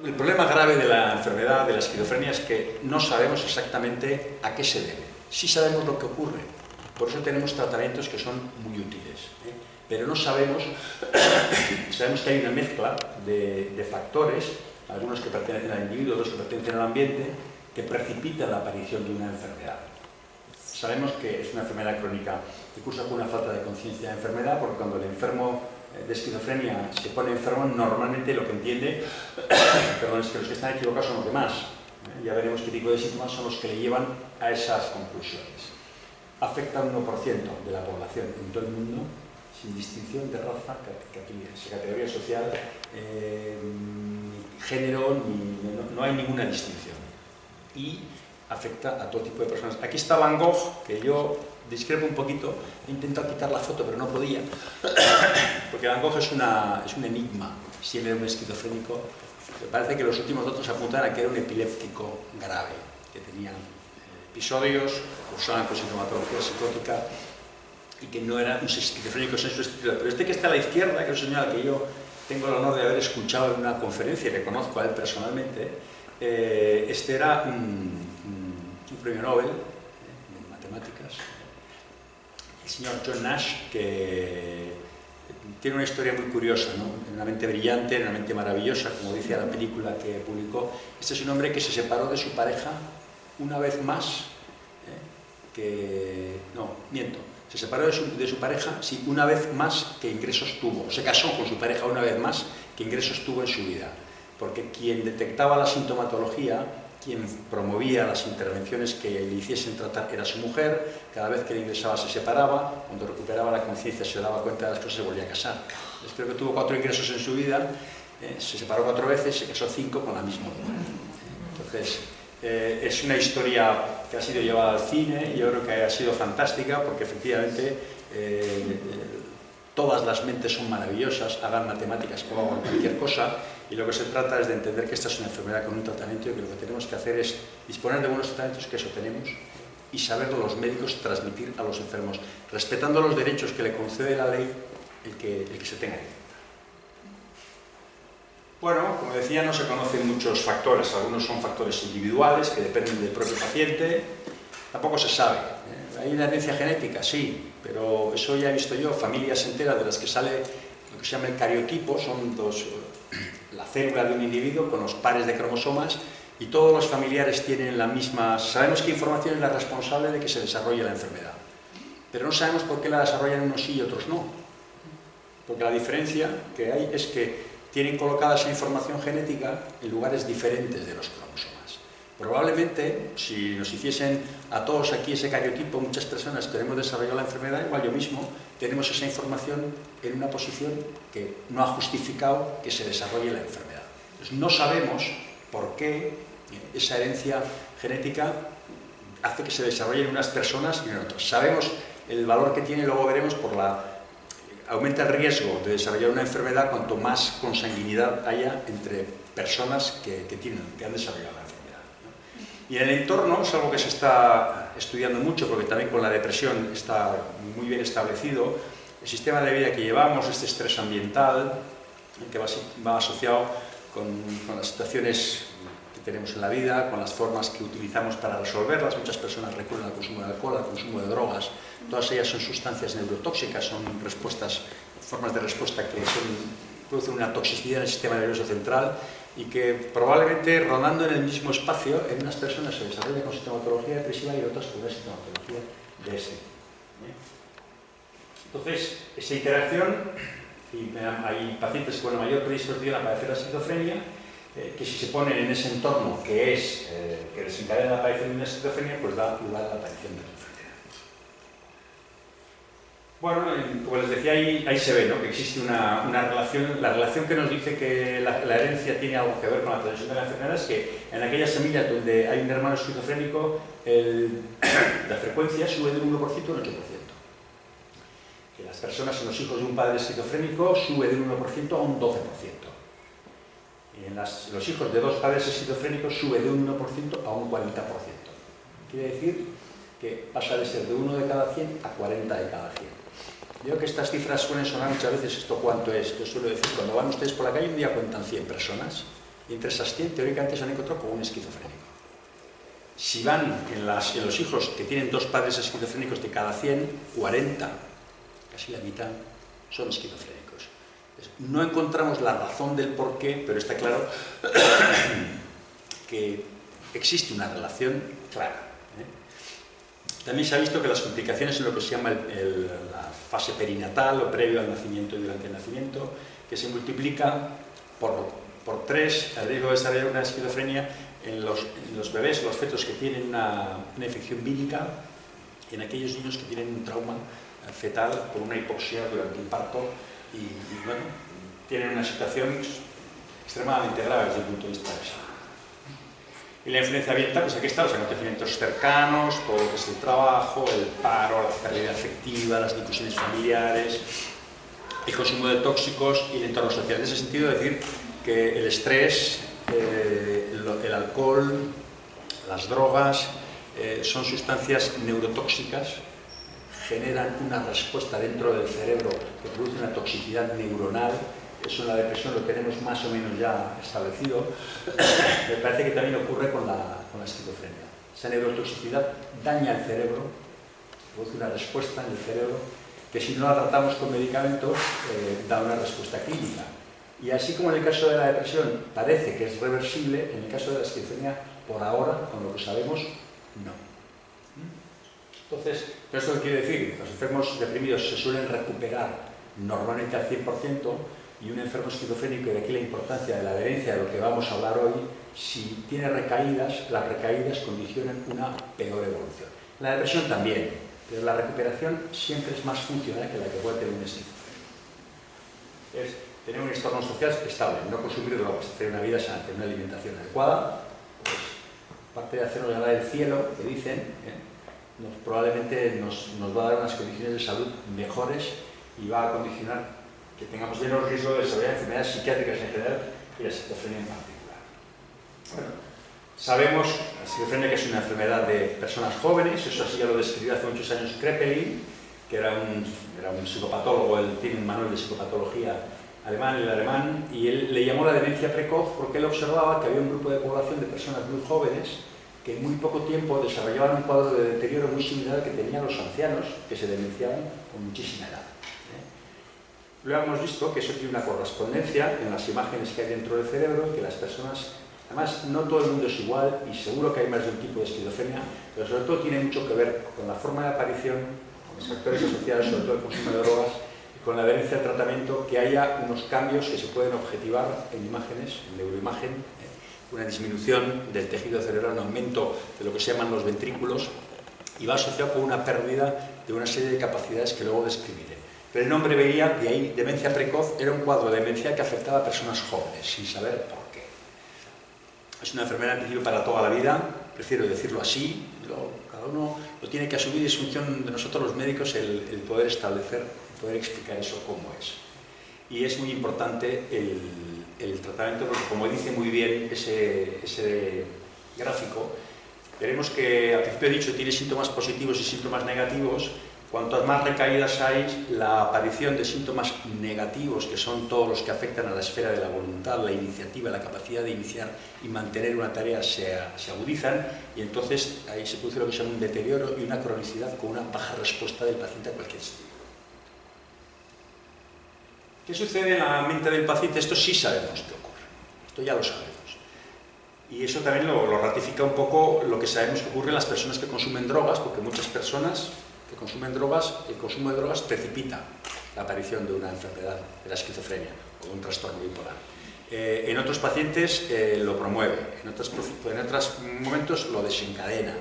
El problema grave de la enfermedad de la esquizofrenia es que no sabemos exactamente a qué se debe. Sí sabemos lo que ocurre, por eso tenemos tratamientos que son muy útiles, pero no sabemos, sabemos que hay una mezcla de factores, algunos que pertenecen al individuo, otros que pertenecen al ambiente, que precipitan la aparición de una enfermedad. Sabemos que es una enfermedad crónica que cursa con una falta de conciencia de enfermedad, porque cuando el enfermo de esquizofrenia se pone enfermo, normalmente lo que entiende perdón, es que los que están equivocados son los demás. Ya veremos qué tipo de síntomas son los que le llevan a esas conclusiones. Afecta al 1% de la población en todo el mundo, sin distinción de raza, categoría social, género, no hay ninguna distinción. Y afecta a todo tipo de personas. Aquí está Van Gogh, que yo discrepo un poquito, he intentado quitar la foto pero no podía, porque Van Gogh es un enigma, si él era un esquizofrénico. Me parece que los últimos datos apuntan a que era un epiléptico grave, que tenía episodios, cursaban con sintomatología psicótica y que no era un esquizofrénico en su estilo. Pero este que está a la izquierda, que es un señor al que yo tengo el honor de haber escuchado en una conferencia y le conozco a él personalmente, este era un premio Nobel en matemáticas, el señor John Nash, que tiene una historia muy curiosa, ¿no? Una mente brillante, una mente maravillosa, como dice la película que publicó. Este es un hombre que se separó de su pareja una vez más, se separó de su pareja, sí, una vez más que ingresos tuvo. Se casó con su pareja una vez más que ingresos tuvo en su vida. Porque quien detectaba la sintomatología, quien promovía las intervenciones que le hiciesen tratar era su mujer. Cada vez que le ingresaba se separaba, cuando recuperaba la conciencia se daba cuenta de las cosas y se volvía a casar. Entonces, creo que tuvo 4 ingresos en su vida, se separó 4 veces, se casó 5 con la misma mujer. Entonces, es una historia que ha sido llevada al cine y yo creo que ha sido fantástica porque efectivamente todas las mentes son maravillosas, hagan matemáticas o hagan cualquier cosa, y lo que se trata es de entender que esta es una enfermedad con un tratamiento y que lo que tenemos que hacer es disponer de buenos tratamientos, que eso tenemos, y saberlo los médicos transmitir a los enfermos, respetando los derechos que le concede la ley el que se tenga. Bueno, como decía, no se conocen muchos factores, algunos son factores individuales que dependen del propio paciente, tampoco se sabe. ¿Hay una herencia genética? Sí, pero eso ya he visto yo, familias enteras de las que sale lo que se llama el cariotipo, son la célula de un individuo con los pares de cromosomas y todos los familiares tienen la misma... Sabemos qué información es la responsable de que se desarrolle la enfermedad, pero no sabemos por qué la desarrollan unos sí y otros no, porque la diferencia que hay es que tienen colocada esa información genética en lugares diferentes de los cromosomas. Probablemente, si nos hiciesen a todos aquí ese cariotipo, muchas personas que hemos desarrollado la enfermedad, igual yo mismo, tenemos esa información en una posición que no ha justificado que se desarrolle la enfermedad. Entonces, no sabemos por qué esa herencia genética hace que se desarrolle en unas personas y en otras. Sabemos el valor que tiene, luego veremos, aumenta el riesgo de desarrollar una enfermedad cuanto más consanguinidad haya entre personas que han desarrollado la enfermedad. Y en el entorno es algo que se está estudiando mucho, porque también con la depresión está muy bien establecido. El sistema de vida que llevamos, este estrés ambiental, que va asociado con las situaciones que tenemos en la vida, con las formas que utilizamos para resolverlas. Muchas personas recurren al consumo de alcohol, al consumo de drogas. Todas ellas son sustancias neurotóxicas, son formas de respuesta que producen una toxicidad en el sistema nervioso central y que probablemente rodando en el mismo espacio en unas personas se desarrolla con sintomatología depresiva y en otras con una sintomatología de ese. Entonces, esa interacción, y hay pacientes con una mayor predisposición a padecer la esquizofrenia, que si se ponen en ese entorno que desencadena la aparición de una esquizofrenia, pues da lugar a la aparición de la enfermedad. Bueno, como les decía, ahí se ve, ¿no?, que existe una relación. La relación que nos dice que la herencia tiene algo que ver con la transmisión de la enfermedad es que en aquellas familias donde hay un hermano esquizofrénico, la frecuencia sube de un 1% a un 8%. Que las personas en los hijos de un padre esquizofrénico sube de un 1% a un 12%. Y en los hijos de 2 padres esquizofrénicos sube de un 1% a un 40%. Quiere decir que pasa de ser de 1 de cada 100 a 40 de cada 100. Yo creo que estas cifras suelen sonar muchas veces, ¿esto cuánto es? Yo suelo decir, cuando van ustedes por la calle un día cuentan 100 personas y entre esas 100 teóricamente se han encontrado con un esquizofrénico. Si van en los hijos que tienen 2 padres esquizofrénicos de cada 100, 40, casi la mitad, son esquizofrénicos. Entonces, no encontramos la razón del por qué, pero está claro que existe una relación clara. También se ha visto que las complicaciones en lo que se llama la fase perinatal o previo al nacimiento y durante el nacimiento, que se multiplica por 3 el riesgo de desarrollar una esquizofrenia en los bebés, los fetos que tienen una infección vírica, y en aquellos niños que tienen un trauma fetal por una hipoxia durante el parto y bueno, tienen una situación extremadamente grave desde el punto de vista de salud. Y la influencia ambiental, pues aquí están los acontecimientos cercanos, todo lo que es el trabajo, el paro, la pérdida afectiva, las discusiones familiares, el consumo de tóxicos y el entorno social. En ese sentido, decir que el estrés, el alcohol, las drogas, son sustancias neurotóxicas, generan una respuesta dentro del cerebro que produce una toxicidad neuronal. Eso en la depresión lo tenemos más o menos ya establecido. Me parece que también ocurre con la esquizofrenia. Esa neurotoxicidad daña el cerebro, produce una respuesta en el cerebro que si no la tratamos con medicamentos da una respuesta clínica. Y así como en el caso de la depresión parece que es reversible, en el caso de la esquizofrenia, por ahora, con lo que sabemos, no. Entonces, ¿esto qué quiere decir? Los enfermos deprimidos se suelen recuperar normalmente al 100%, y un enfermo esquizofrénico, y de aquí la importancia de la adherencia de lo que vamos a hablar hoy, si tiene recaídas, las recaídas condicionan una peor evolución. La depresión también, pero la recuperación siempre es más funcional que la que puede tener un esquizofrénico. Es tener un entorno social estable, no consumir drogas, hacer una vida sana, tener una alimentación adecuada, pues, aparte de hacernos ganar el cielo, que dicen, probablemente nos va a dar unas condiciones de salud mejores y va a condicionar que tengamos menos riesgo de desarrollar enfermedades psiquiátricas en general y la esquizofrenia en particular. Bueno, sabemos la esquizofrenia que es una enfermedad de personas jóvenes, eso así ya lo describió hace muchos años Kraepelin, que era un psicopatólogo, él tiene un manual de psicopatología alemán, y él le llamó la demencia precoz porque él observaba que había un grupo de población de personas muy jóvenes que en muy poco tiempo desarrollaban un cuadro de deterioro muy similar al que tenían los ancianos, que se demenciaban con muchísima edad. Luego hemos visto que eso tiene una correspondencia en las imágenes que hay dentro del cerebro, que las personas, además no todo el mundo es igual y seguro que hay más de un tipo de esquizofrenia, pero sobre todo tiene mucho que ver con la forma de aparición, con los factores asociados, sobre todo el consumo de drogas, y con la adherencia al tratamiento, que haya unos cambios que se pueden objetivar en imágenes, en neuroimagen, una disminución del tejido cerebral, un aumento de lo que se llaman los ventrículos, y va asociado con una pérdida de una serie de capacidades que luego describiré. Pero el nombre veía, de ahí, demencia precoz, era un cuadro de demencia que afectaba a personas jóvenes, sin saber por qué. Es una enfermedad en principio para toda la vida, prefiero decirlo así, cada uno lo tiene que asumir y es función de nosotros los médicos el poder establecer, el poder explicar eso cómo es. Y es muy importante el tratamiento, porque como dice muy bien ese gráfico, veremos que, al principio he dicho, tiene síntomas positivos y síntomas negativos. Cuantas más recaídas hay, la aparición de síntomas negativos, que son todos los que afectan a la esfera de la voluntad, la iniciativa, la capacidad de iniciar y mantener una tarea, se agudizan, y entonces ahí se produce lo que se llama un deterioro y una cronicidad con una baja respuesta del paciente a cualquier estímulo. ¿Qué sucede en la mente del paciente? Esto sí sabemos qué ocurre, esto ya lo sabemos. Y eso también lo ratifica un poco lo que sabemos que ocurre en las personas que consumen drogas, porque muchas personas que consumen drogas, el consumo de drogas precipita la aparición de una enfermedad, de la esquizofrenia o de un trastorno bipolar. En otros pacientes lo promueve, en otros momentos lo desencadena.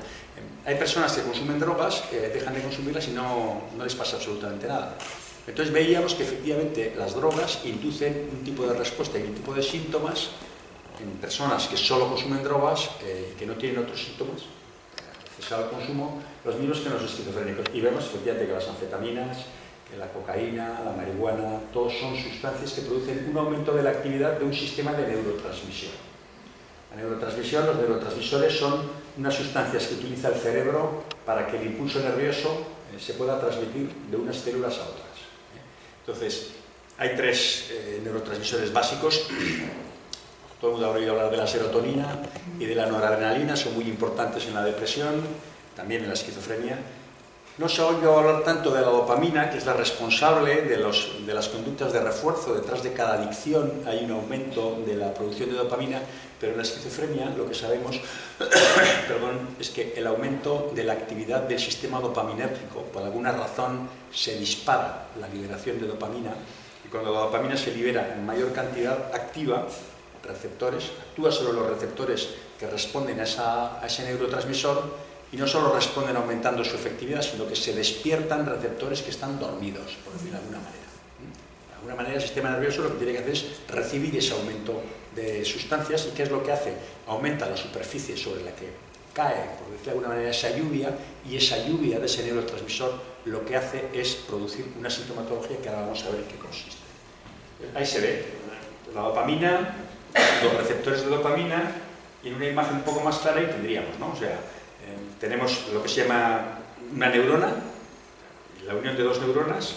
Hay personas que consumen drogas, dejan de consumirlas y no les pasa absolutamente nada. Entonces veíamos que efectivamente las drogas inducen un tipo de respuesta y un tipo de síntomas en personas que solo consumen drogas, que no tienen otros síntomas, cesado el consumo, los mismos que los esquizofrénicos. Y vemos efectivamente que las anfetaminas, que la cocaína, la marihuana, todos son sustancias que producen un aumento de la actividad de un sistema de neurotransmisión. La neurotransmisión, los neurotransmisores son unas sustancias que utiliza el cerebro para que el impulso nervioso se pueda transmitir de unas células a otras. Entonces, hay 3 neurotransmisores básicos. Todo el mundo ha oído hablar de la serotonina y de la noradrenalina, son muy importantes en la depresión, también en la esquizofrenia. No se ha oído hablar tanto de la dopamina, que es la responsable de las conductas de refuerzo. Detrás de cada adicción hay un aumento de la producción de dopamina, pero en la esquizofrenia lo que sabemos es que el aumento de la actividad del sistema dopaminérgico, por alguna razón, se dispara la liberación de dopamina, y cuando la dopamina se libera en mayor cantidad, activa receptores, actúa sobre los receptores que responden a ese neurotransmisor, y no solo responden aumentando su efectividad, sino que se despiertan receptores que están dormidos, por decirlo de alguna manera. De alguna manera el sistema nervioso lo que tiene que hacer es recibir ese aumento de sustancias. ¿Y qué es lo que hace? Aumenta la superficie sobre la que cae, por decirlo de alguna manera, esa lluvia, y esa lluvia de ese neurotransmisor lo que hace es producir una sintomatología que ahora vamos a ver en qué consiste. Ahí se ve la dopamina, los receptores de dopamina, y en una imagen un poco más clara ahí tendríamos, ¿no? O sea, tenemos lo que se llama una neurona, la unión de dos neuronas,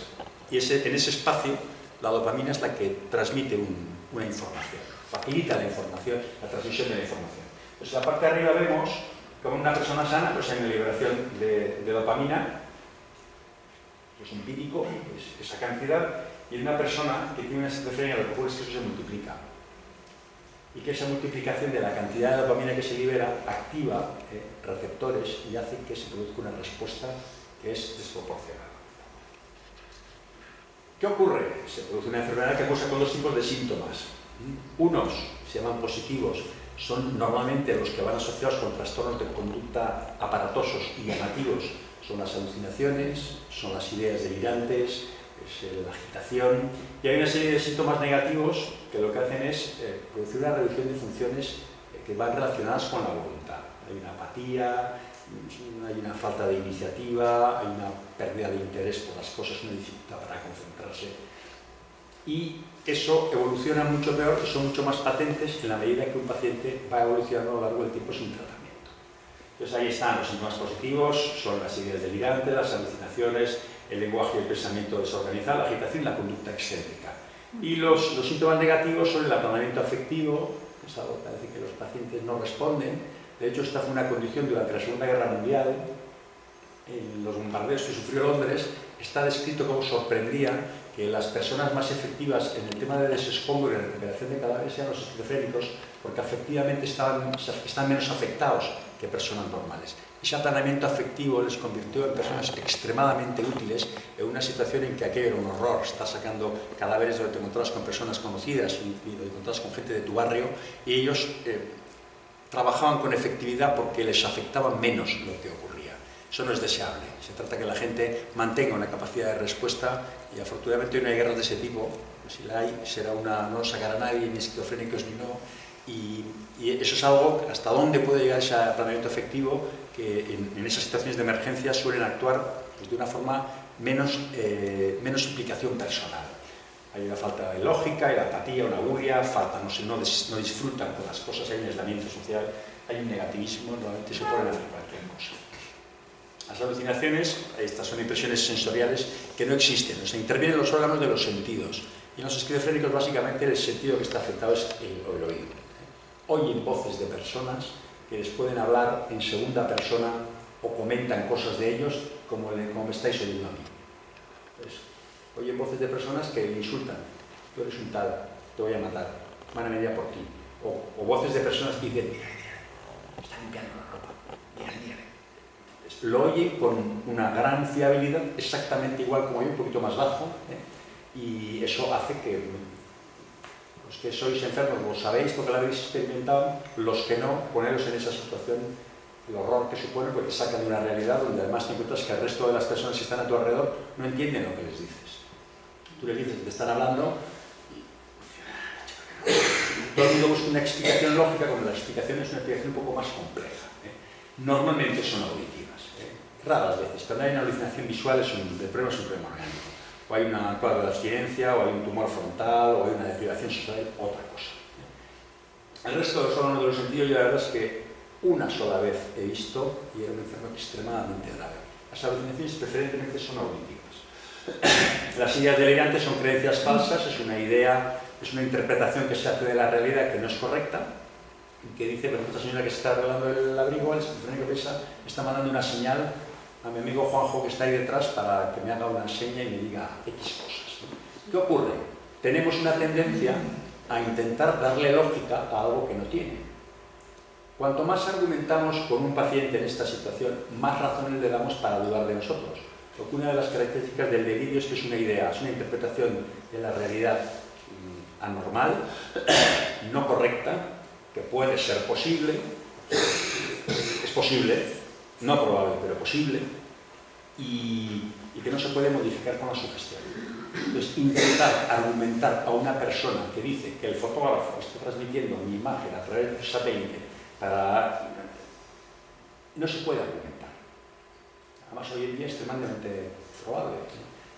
y en ese espacio la dopamina es la que transmite una información, facilita la información, la transmisión de la información. Entonces, en la parte de arriba vemos como una persona sana pues hay una liberación de dopamina, que es empírico, es esa cantidad, y en una persona que tiene una esquizofrenia lo que ocurre es que eso se multiplica. Y que esa multiplicación de la cantidad de dopamina que se libera activa receptores y hace que se produzca una respuesta que es desproporcionada. ¿Qué ocurre? Se produce una enfermedad que cursa con dos tipos de síntomas. Unos se llaman positivos, son normalmente los que van asociados con trastornos de conducta aparatosos y llamativos. Son las alucinaciones, son las ideas delirantes, es la agitación, y hay una serie de síntomas negativos que lo que hacen es producir una reducción de funciones que van relacionadas con la voluntad. Hay una apatía, hay una falta de iniciativa, hay una pérdida de interés por las cosas, una dificultad para concentrarse. Y eso evoluciona mucho peor, son mucho más patentes en la medida que un paciente va evolucionando a lo largo del tiempo sin tratamiento. Entonces ahí están los síntomas positivos, son las ideas delirantes, las alucinaciones, el lenguaje y el pensamiento desorganizado, la agitación y la conducta excéntrica. Y los síntomas negativos son el aplanamiento afectivo, es algo que parece que los pacientes no responden. De hecho, esta fue una condición durante la Segunda Guerra Mundial. En los bombardeos que sufrió Londres, está descrito cómo sorprendía que las personas más efectivas en el tema de desescombro y recuperación de cadáveres eran los esquizofrénicos, porque afectivamente están menos afectados que personas normales. Ese aplanamiento afectivo les convirtió en personas extremadamente útiles en una situación en que aquello era un horror. Estás sacando cadáveres donde te encontrabas con personas conocidas y te encontrabas con gente de tu barrio, y ellos trabajaban con efectividad porque les afectaba menos lo que ocurría. Eso no es deseable. Se trata de que la gente mantenga una capacidad de respuesta, y afortunadamente hoy no hay guerras de ese tipo. Si la hay, no lo sacará nadie, ni esquizofrénicos ni no. Y eso es algo, hasta dónde puede llegar ese aplanamiento afectivo, que en esas situaciones de emergencia suelen actuar pues, de una forma menos implicación personal. Hay una falta de lógica, hay la apatía, una aburia, no disfrutan con las cosas, hay un aislamiento social, hay un negativismo, normalmente se ponen a hacer cualquier cosa. Las alucinaciones, estas son impresiones sensoriales que no existen, o sea, intervienen los órganos de los sentidos. Y en los esquizofrénicos, básicamente, el sentido que está afectado es el oído. Oyen voces de personas que les pueden hablar en segunda persona o comentan cosas de ellos como me estáis oyendo a mí. Entonces, oyen voces de personas que le insultan. Tú eres un tal, te voy a matar, van a venir a por ti. O voces de personas que dicen, está limpiando la ropa, dígale. Lo oyen con una gran fiabilidad, exactamente igual como yo, un poquito más bajo, y eso hace que los que sois enfermos lo sabéis porque lo habéis experimentado, los que no, poneros en esa situación, el horror que supone, porque te sacan de una realidad donde además te encuentras que el resto de las personas que están a tu alrededor no entienden lo que les dices. Tú les dices que te están hablando y todo el mundo busca una explicación lógica, cuando la explicación es una explicación un poco más compleja. Normalmente son auditivas, raras veces. Cuando hay una alucinación visual, el problema es un problema orgánico. O hay una cuadro de abstinencia, o hay un tumor frontal, o hay una deprivación sensorial, otra cosa. El resto de los órganos de los sentidos, yo la verdad es que una sola vez he visto, y era un enfermo extremadamente grave. Las alucinaciones preferentemente son auditivas. Las ideas delirantes son creencias falsas, es una idea es una interpretación que se hace de la realidad que no es correcta, y que dice, por ejemplo, esta señora que se está arreglando el abrigo, el esquizofrénico piensa, está mandando una señal a mi amigo Juanjo que está ahí detrás para que me haga una seña y me diga X cosas. ¿Qué ocurre? Tenemos una tendencia a intentar darle lógica a algo que no tiene. Cuanto más argumentamos con un paciente en esta situación, más razones le damos para dudar de nosotros. Porque una de las características del delirio es que es una idea, es una interpretación de la realidad anormal, no correcta, que puede ser posible, es posible, no probable, pero posible, y que no se puede modificar con la sugestión. Entonces, intentar argumentar a una persona que dice que el fotógrafo está transmitiendo mi imagen a través del satélite no se puede argumentar. Además, hoy en día es extremadamente probable.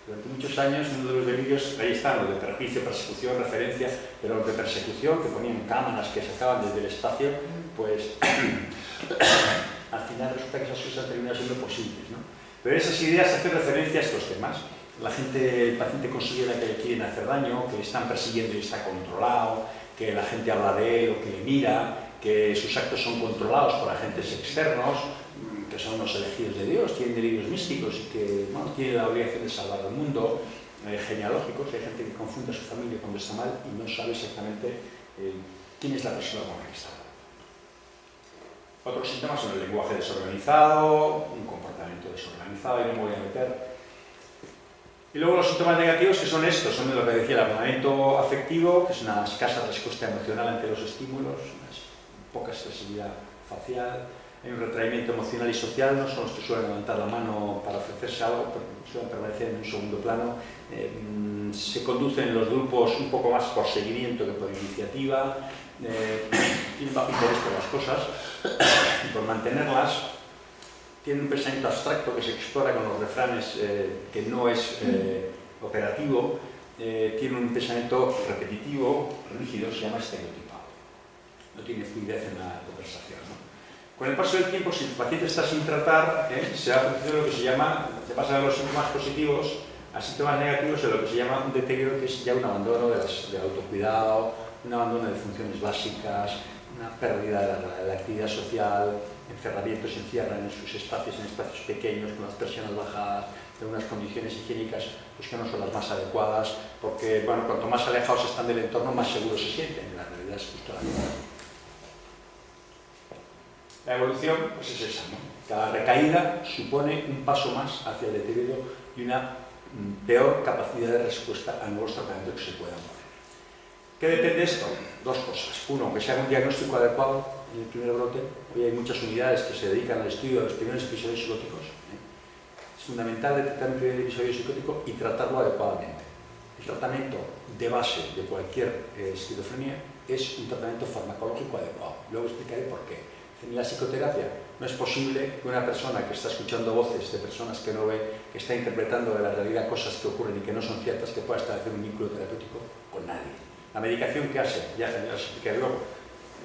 Durante muchos años, uno de los delirios, ahí están, los de perjuicio, persecución, referencia, pero los de persecución, que ponían cámaras que sacaban desde el espacio, pues al final resulta que esas cosas terminan siendo posibles, ¿no? Pero esas ideas hacen referencia a estos temas. El paciente considera que le quieren hacer daño, que le están persiguiendo y está controlado, que la gente habla de él o que le mira, que sus actos son controlados por agentes externos, que son los elegidos de Dios, tienen delirios místicos y que tienen la obligación de salvar al mundo, genealógicos, hay gente que confunde a su familia cuando está mal y no sabe exactamente quién es la persona con la que está. Otros síntomas son el lenguaje desorganizado, un comportamiento desorganizado, y no me voy a meter. Y luego los síntomas negativos, que son estos, son de lo que decía el abandonamiento afectivo, que es una escasa respuesta emocional ante los estímulos, una poca expresividad facial, hay un retraimiento emocional y social, no son los que suelen levantar la mano para ofrecerse algo, pero suelen permanecer en un segundo plano, se conducen los grupos un poco más por seguimiento que por iniciativa, tienen bajo interés por las cosas y por mantenerlas, tienen un pensamiento abstracto que se explora con los refranes que no es operativo, tienen un pensamiento repetitivo, rígido, se llama estereotipado, no tiene fluidez en la conversación, ¿no? Con el paso del tiempo, si el paciente está sin tratar, se va produciendo lo que se pasa de los síntomas positivos a síntomas negativos, en lo que se llama un deterioro, que es ya un abandono del autocuidado, un abandono de funciones básicas, una pérdida de la actividad social, encerramientos, se encierran en sus espacios, en espacios pequeños, con las persianas bajadas, en unas condiciones higiénicas pues, que no son las más adecuadas, porque bueno, cuanto más alejados están del entorno, más seguros se sienten. En la realidad es justo la misma. La evolución pues es esa, ¿no? Cada recaída supone un paso más hacia el deterioro y una peor capacidad de respuesta a nuevos tratamientos que se puedan poner. ¿Qué depende de esto? Dos cosas. Uno, que se haga un diagnóstico adecuado en el primer brote. Hoy hay muchas unidades que se dedican al estudio de los primeros episodios psicóticos. Es fundamental detectar un primer episodio psicótico y tratarlo adecuadamente. El tratamiento de base de cualquier esquizofrenia es un tratamiento farmacológico adecuado. Luego explicaré por qué. En la psicoterapia no es posible que una persona que está escuchando voces de personas que no ve, que está interpretando de la realidad cosas que ocurren y que no son ciertas, que pueda establecer un vínculo terapéutico con nadie. La medicación que hace, ya lo explicaré luego,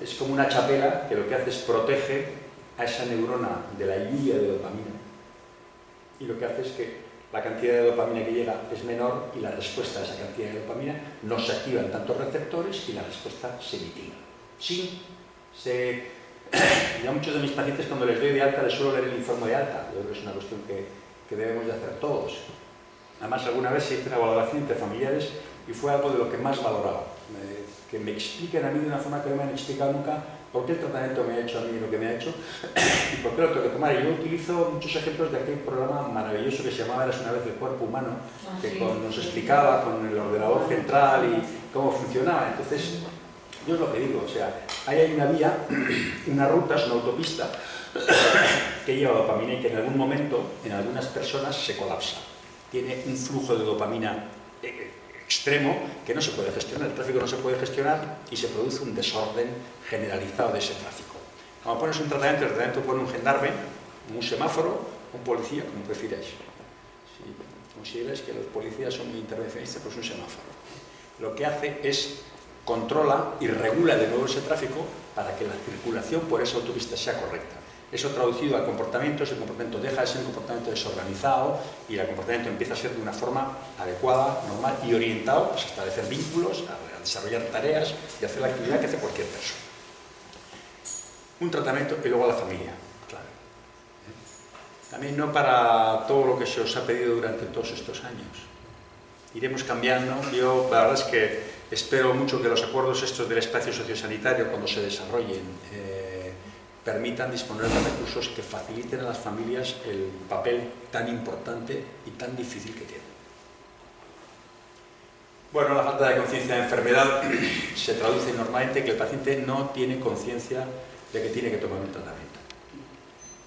es como una chapela que lo que hace es protege a esa neurona de la lluvia de dopamina. Y lo que hace es que la cantidad de dopamina que llega es menor y la respuesta a esa cantidad de dopamina no se activan tantos receptores y la respuesta se mitiga. Ya muchos de mis pacientes, cuando les doy de alta, les suelo leer el informe de alta. Yo creo que es una cuestión que debemos de hacer todos. Además, alguna vez se hizo una valoración entre familiares y fue algo de lo que más valoraba. Que me expliquen a mí de una forma que no me han explicado nunca por qué el tratamiento me ha hecho a mí lo que me ha hecho y por qué lo tengo que tomar. Y yo utilizo muchos ejemplos de aquel programa maravilloso que se llamaba Eras una vez el cuerpo humano, que nos explicaba con el ordenador central y cómo funcionaba. Entonces, yo es lo que digo, o sea, ahí hay una vía, una ruta, es una autopista que lleva dopamina y que en algún momento, en algunas personas, se colapsa. Tiene un flujo de dopamina extremo que no se puede gestionar, el tráfico no se puede gestionar y se produce un desorden generalizado de ese tráfico. Cuando pones un tratamiento, el tratamiento pone un gendarme, un semáforo, un policía, como prefiráis. Si consideráis que los policías son muy intervencionistas, pues un semáforo. Lo que hace es controla y regula de nuevo ese tráfico para que la circulación por esa autopista sea correcta. Eso traducido al comportamiento, el comportamiento deja de ser un comportamiento desorganizado y el comportamiento empieza a ser de una forma adecuada, normal y orientado pues, a establecer vínculos, a desarrollar tareas y hacer la actividad que hace cualquier persona. Un tratamiento y luego a la familia, claro. También no para todo lo que se os ha pedido durante todos estos años. Iremos cambiando. Yo la verdad es que espero mucho que los acuerdos estos del espacio sociosanitario, cuando se desarrollen, permitan disponer de recursos que faciliten a las familias el papel tan importante y tan difícil que tienen. Bueno, la falta de conciencia de enfermedad se traduce normalmente que el paciente no tiene conciencia de que tiene que tomar un tratamiento.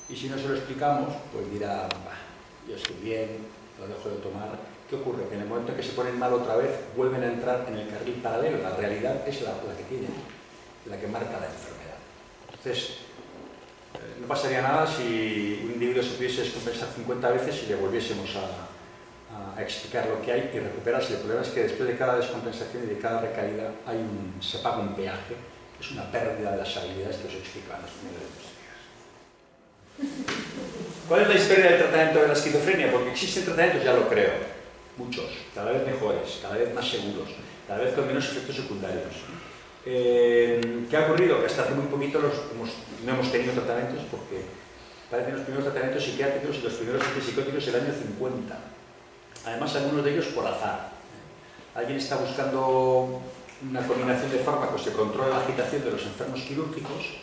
Y si no se lo explicamos, pues dirá, yo estoy bien, lo dejo de tomar. ¿Qué ocurre? Que en el momento en que se ponen mal otra vez, vuelven a entrar en el carril paralelo. La realidad es la que tienen, la que marca la enfermedad. Entonces, no pasaría nada si un individuo se pudiese descompensar 50 veces y le volviésemos a explicar lo que hay y recuperarse. El problema es que después de cada descompensación y de cada recaída se paga un peaje, que es una pérdida de las habilidades que os he explicado en los primeros días. ¿Cuál es la historia del tratamiento de la esquizofrenia? Porque existen tratamientos, ya lo creo, muchos, cada vez mejores, cada vez más seguros, cada vez con menos efectos secundarios. ¿Qué ha ocurrido? Que hasta hace muy poquito no hemos tenido tratamientos porque parecen los primeros tratamientos psiquiátricos y los primeros antipsicóticos el año 50. Además, algunos de ellos por azar. Alguien está buscando una combinación de fármacos que controla la agitación de los enfermos quirúrgicos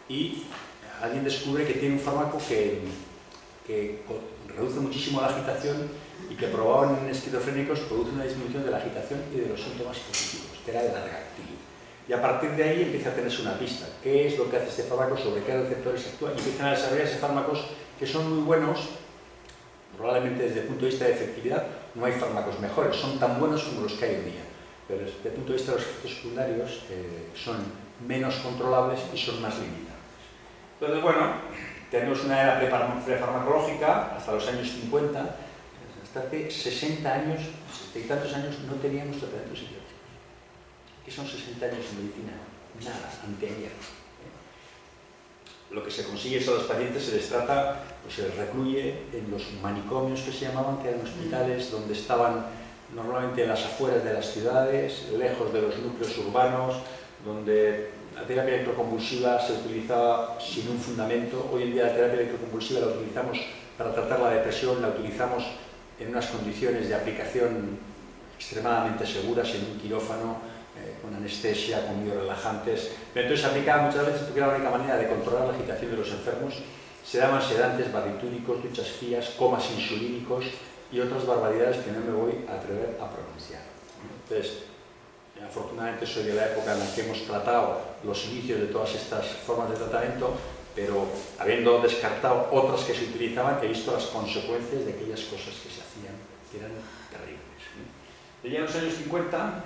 y alguien descubre que tiene un fármaco que reduce muchísimo la agitación y que probado en esquizofrénicos produce una disminución de la agitación y de los síntomas positivos, que era el largactil. Y a partir de ahí empieza a tenerse una pista. ¿Qué es lo que hace este fármaco? ¿Sobre qué receptores actúa? Y empiezan a desarrollarse fármacos que son muy buenos. Probablemente desde el punto de vista de efectividad no hay fármacos mejores, son tan buenos como los que hay hoy día. Pero desde el punto de vista de los efectos secundarios son menos controlables y son más limitados. Entonces, bueno, tenemos una era prefarmacológica hasta los años 50, hasta hace 60 años, 60 y tantos años no teníamos tratamientos psiquiátricos. ¿Qué son 60 años en medicina? Nada, anteayer. Lo que se consigue es a los pacientes se les trata, pues se les recluye en los manicomios que se llamaban, que eran hospitales donde estaban normalmente en las afueras de las ciudades, lejos de los núcleos urbanos, donde la terapia electroconvulsiva se utilizaba sin un fundamento. Hoy en día la terapia electroconvulsiva la utilizamos para tratar la depresión, la utilizamos en unas condiciones de aplicación extremadamente seguras en un quirófano, con anestesia, con biorelajantes. Pero entonces se aplicaba muchas veces porque era la única manera de controlar la agitación de los enfermos. Se daban sedantes, barbitúricos, duchas frías, comas insulínicos y otras barbaridades que no me voy a atrever a pronunciar. Entonces, afortunadamente soy de la época en la que hemos tratado los inicios de todas estas formas de tratamiento, pero habiendo descartado otras que se utilizaban, he visto las consecuencias de aquellas cosas que se hacían, que eran terribles. Ya en los años 50,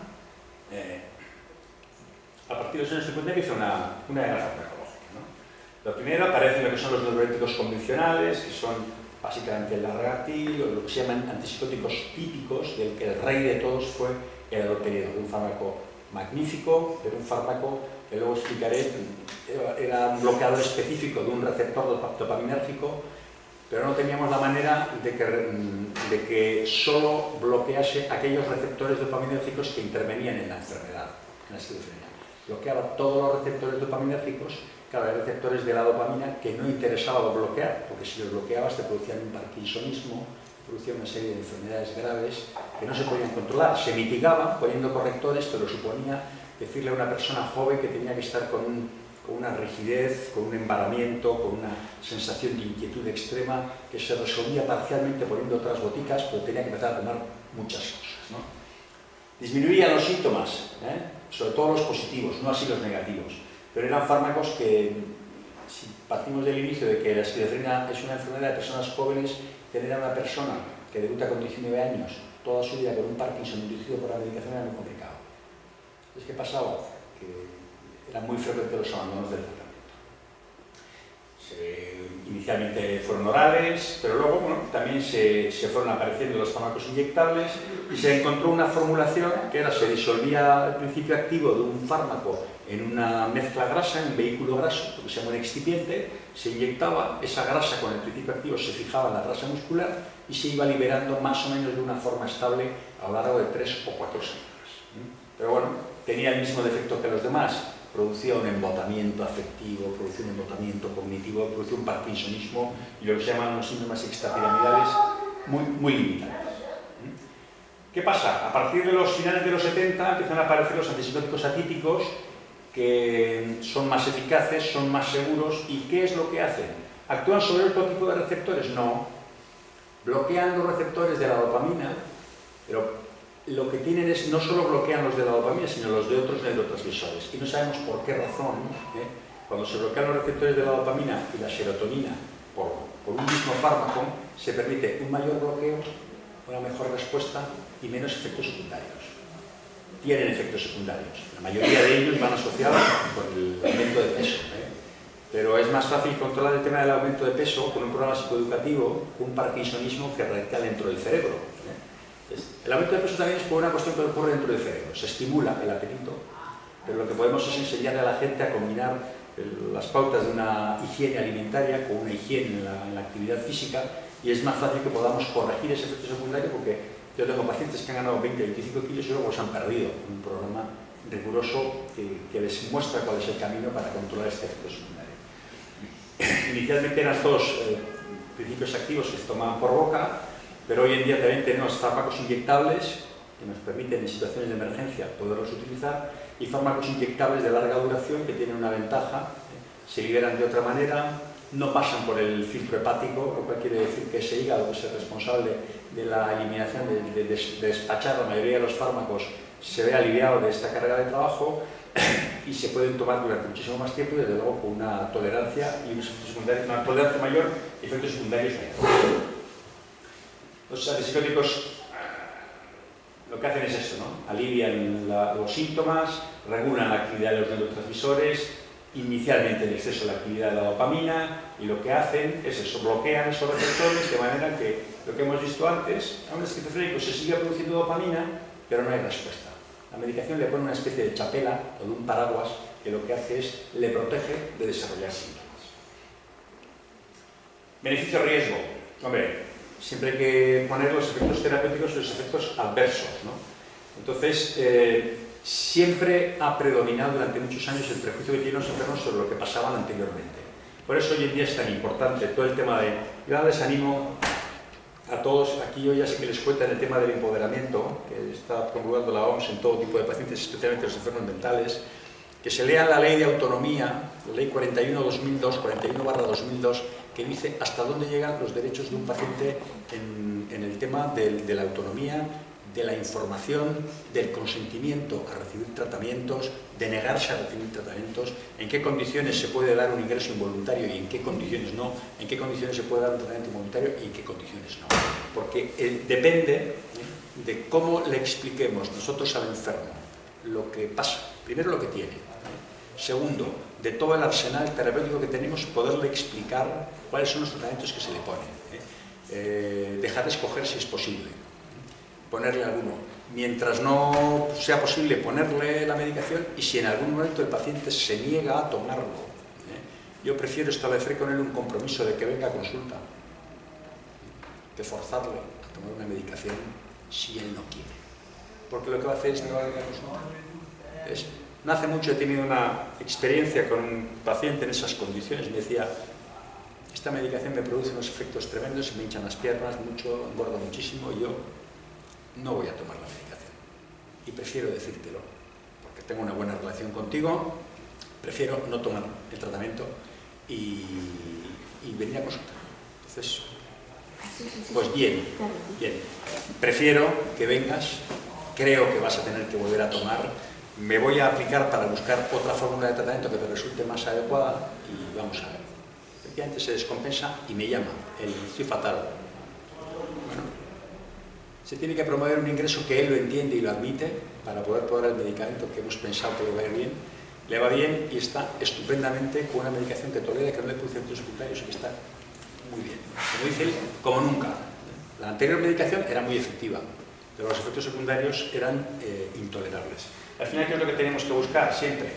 a partir de los años 50 empieza una era farmacológica, ¿no? Lo primero aparecen lo que son los neurolepticos convencionales, que son básicamente el largactil, o lo que se llaman antipsicóticos típicos, del que el rey de todos fue el haloperidol, un fármaco magnífico, pero un fármaco que luego explicaré, era un bloqueador específico de un receptor dopaminérgico, pero no teníamos la manera de que solo bloquease aquellos receptores dopaminérgicos que intervenían en la enfermedad, en la esquizofrenia. Bloqueaba todos los receptores dopaminérgicos, claro, hay receptores de la dopamina que no interesaba bloquear, porque si los bloqueabas te producían un parkinsonismo, producían una serie de enfermedades graves que no se podían controlar. Se mitigaban poniendo correctores, pero suponía decirle a una persona joven que tenía que estar con una rigidez, con un embaramiento, con una sensación de inquietud extrema que se resolvía parcialmente poniendo otras boticas, pero tenía que empezar a tomar muchas cosas, ¿no? Disminuían los síntomas, sobre todo los positivos, no así los negativos, pero eran fármacos que, si partimos del inicio de que la esquizofrenia es una enfermedad de personas jóvenes, tener a una persona que debuta con 19 años toda su vida con un Parkinson inducido por la medicación era muy complicado. Entonces, ¿qué pasaba? Que eran muy frecuentes los abandonos del tratamiento. Se inicialmente fueron orales, pero luego bueno, también se fueron apareciendo los fármacos inyectables y se encontró una formulación que era, se disolvía el principio activo de un fármaco en una mezcla grasa, en un vehículo graso, que se llama un excipiente, se inyectaba esa grasa con el principio activo, se fijaba en la grasa muscular y se iba liberando más o menos de una forma estable a lo largo de 3 o 4 semanas. Pero bueno, tenía el mismo defecto que los demás, producía un embotamiento afectivo, producía un embotamiento cognitivo, producía un parkinsonismo y lo que se llaman los síntomas extrapiramidales muy limitados. ¿Qué pasa? A partir de los finales de los 70 empiezan a aparecer los antipsicóticos atípicos que son más eficaces, son más seguros. ¿Y qué es lo que hacen? ¿Actúan sobre otro tipo de receptores? No. Bloquean los receptores de la dopamina, pero lo que tienen es, no solo bloquean los de la dopamina, sino los de otros neurotransmisores. Y no sabemos por qué razón, cuando se bloquean los receptores de la dopamina y la serotonina por un mismo fármaco, se permite un mayor bloqueo, una mejor respuesta y menos efectos secundarios. Tienen efectos secundarios. La mayoría de ellos van asociados con el aumento de peso. Pero es más fácil controlar el tema del aumento de peso con un programa psicoeducativo, un parkinsonismo que radica dentro del cerebro. El aumento de peso también es por una cuestión que ocurre dentro del cerebro. Se estimula el apetito, pero lo que podemos es enseñarle a la gente a combinar las pautas de una higiene alimentaria con una higiene en la actividad física, y es más fácil que podamos corregir ese efecto secundario, porque yo tengo pacientes que han ganado 20-25 kilos y luego se han perdido. Un programa riguroso que les muestra cuál es el camino para controlar este efecto secundario. Inicialmente eran todos principios activos que se tomaban por boca, pero hoy en día también tenemos fármacos inyectables que nos permiten en situaciones de emergencia poderlos utilizar, y fármacos inyectables de larga duración que tienen una ventaja, se liberan de otra manera, no pasan por el filtro hepático, lo cual quiere decir que ese hígado, que es el responsable de la eliminación, de despachar la mayoría de los fármacos, se ve aliviado de esta carga de trabajo y se pueden tomar durante muchísimo más tiempo y desde luego con una tolerancia y unos efectos secundarios, una tolerancia mayor y efectos secundarios menores. Los antipsicóticos lo que hacen es esto, ¿no? Alivian los síntomas, regulan la actividad de los neurotransmisores, inicialmente el exceso de la actividad de la dopamina, y lo que hacen es eso, bloquean esos receptores de manera que, lo que hemos visto antes, a un esquizofrénico se sigue produciendo dopamina, pero no hay respuesta. La medicación le pone una especie de chapela o de un paraguas que lo que hace es, le protege de desarrollar síntomas. Beneficio-riesgo. Hombre, siempre hay que poner los efectos terapéuticos y los efectos adversos, ¿no? Entonces, siempre ha predominado durante muchos años el prejuicio que tienen los enfermos sobre lo que pasaban anteriormente. Por eso hoy en día es tan importante todo el tema de... Yo les animo a todos, aquí hoy ya sé que les cuentan el tema del empoderamiento, que está promulgando la OMS en todo tipo de pacientes, especialmente los enfermos mentales, que se lean la ley de autonomía, la ley 41/2002, 41/2002, que dice hasta dónde llegan los derechos de un paciente en el tema de la autonomía, de la información, del consentimiento a recibir tratamientos, de negarse a recibir tratamientos, en qué condiciones se puede dar un ingreso involuntario y en qué condiciones no, en qué condiciones se puede dar un tratamiento involuntario y en qué condiciones no. Porque depende de cómo le expliquemos nosotros al enfermo lo que pasa, primero lo que tiene, segundo, de todo el arsenal terapéutico que tenemos, poderle explicar cuáles son los tratamientos que se le ponen, dejar de escoger si es posible, ponerle alguno, mientras no sea posible ponerle la medicación, y si en algún momento el paciente se niega a tomarlo, yo prefiero establecer con él un compromiso de que venga a consulta que forzarle a tomar una medicación si él no quiere, porque lo que va a hacer es no va a venir a consulta. No hace mucho he tenido una experiencia con un paciente en esas condiciones. Me decía, esta medicación me produce unos efectos tremendos, se me hinchan las piernas mucho, engordo muchísimo, y yo no voy a tomar la medicación. Y prefiero decírtelo, porque tengo una buena relación contigo, prefiero no tomar el tratamiento y venir a consulta. Entonces, pues bien, prefiero que vengas, creo que vas a tener que volver a tomar, me voy a aplicar para buscar otra fórmula de tratamiento que te resulte más adecuada y vamos a ver. Efectivamente se descompensa y me llama, estoy fatal. Bueno, se tiene que promover un ingreso que él lo entiende y lo admite para poder probar el medicamento que hemos pensado que le va a ir bien. Le va bien y está estupendamente con una medicación que tolera, que no le produce efectos secundarios y que está lo dice él, como nunca. La anterior medicación era muy efectiva, pero los efectos secundarios eran intolerables. Al final, ¿qué es lo que tenemos que buscar siempre?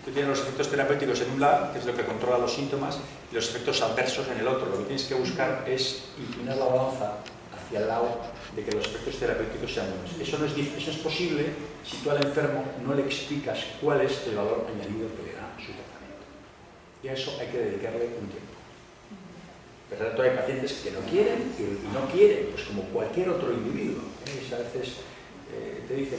Tú tienes los efectos terapéuticos en un lado, que es lo que controla los síntomas, y los efectos adversos en el otro. Lo que tienes que buscar es inclinar la balanza hacia el lado de que los efectos terapéuticos sean buenos. Eso es posible si tú al enfermo no le explicas cuál es el valor añadido que le da su tratamiento. Y a eso hay que dedicarle un tiempo. Pero tanto hay pacientes que no quieren y no quieren, pues como cualquier otro individuo. A veces te dicen,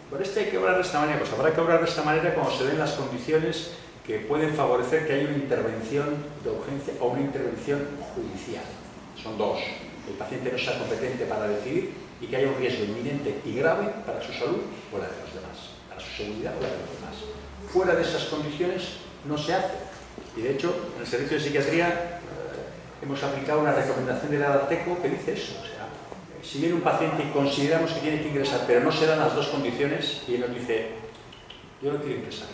por este hay que obrar de esta manera. Pues habrá que obrar de esta manera cuando se den las condiciones que pueden favorecer que haya una intervención de urgencia o una intervención judicial. Son dos. Que el paciente no sea competente para decidir y que haya un riesgo inminente y grave para su salud o la de los demás, para su seguridad o la de los demás. Fuera de esas condiciones no se hace. Y de hecho, en el servicio de psiquiatría hemos aplicado una recomendación del Ararteko que dice eso. O sea, si viene un paciente y consideramos que tiene que ingresar, pero no se dan las dos condiciones, y él nos dice, yo no quiero ingresar.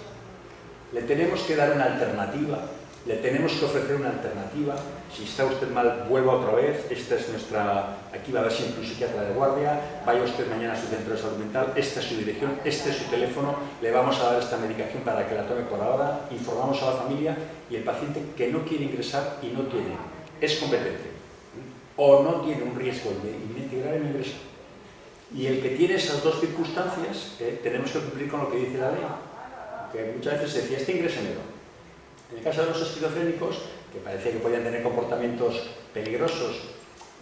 Le tenemos que dar una alternativa, le tenemos que ofrecer una alternativa. Si está usted mal, vuelva otra vez. Esta es nuestra, aquí va a haber siempre un psiquiatra de guardia, vaya usted mañana a su centro de salud mental, esta es su dirección, este es su teléfono, le vamos a dar esta medicación para que la tome por ahora, informamos a la familia, y el paciente que no quiere ingresar y no tiene, es competente, o no tiene un riesgo inminente y grave, no ingresa. Y el que tiene esas dos circunstancias, tenemos que cumplir con lo que dice la ley. Que muchas veces se decía, ingrésemelo. En el caso de los esquizofrénicos, que parecía que podían tener comportamientos peligrosos,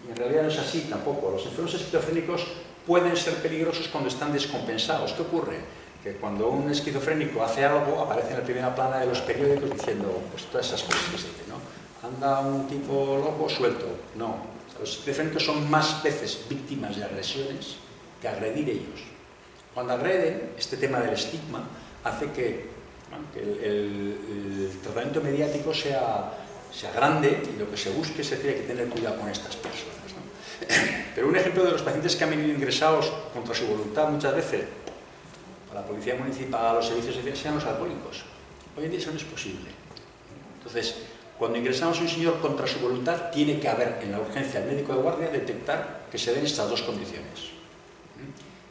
y en realidad no es así tampoco. Los enfermos esquizofrénicos pueden ser peligrosos cuando están descompensados. ¿Qué ocurre? Que cuando un esquizofrénico hace algo, aparece en la primera plana de los periódicos diciendo, pues todas esas cosas que se dicen, ¿no? Anda un tipo loco suelto. No. Los esquizofrénicos son más veces víctimas de agresiones que agredir ellos. Cuando agreden, este tema del estigma hace que el tratamiento mediático sea grande, y lo que se busque es decir, hay que tener cuidado con estas personas, ¿no? Pero un ejemplo de los pacientes que han venido ingresados contra su voluntad muchas veces a la policía municipal, a los servicios sociales, sean los alcohólicos. Hoy en día eso no es posible. Entonces, cuando ingresamos a un señor contra su voluntad, tiene que haber en la urgencia el médico de guardia detectar que se den estas dos condiciones.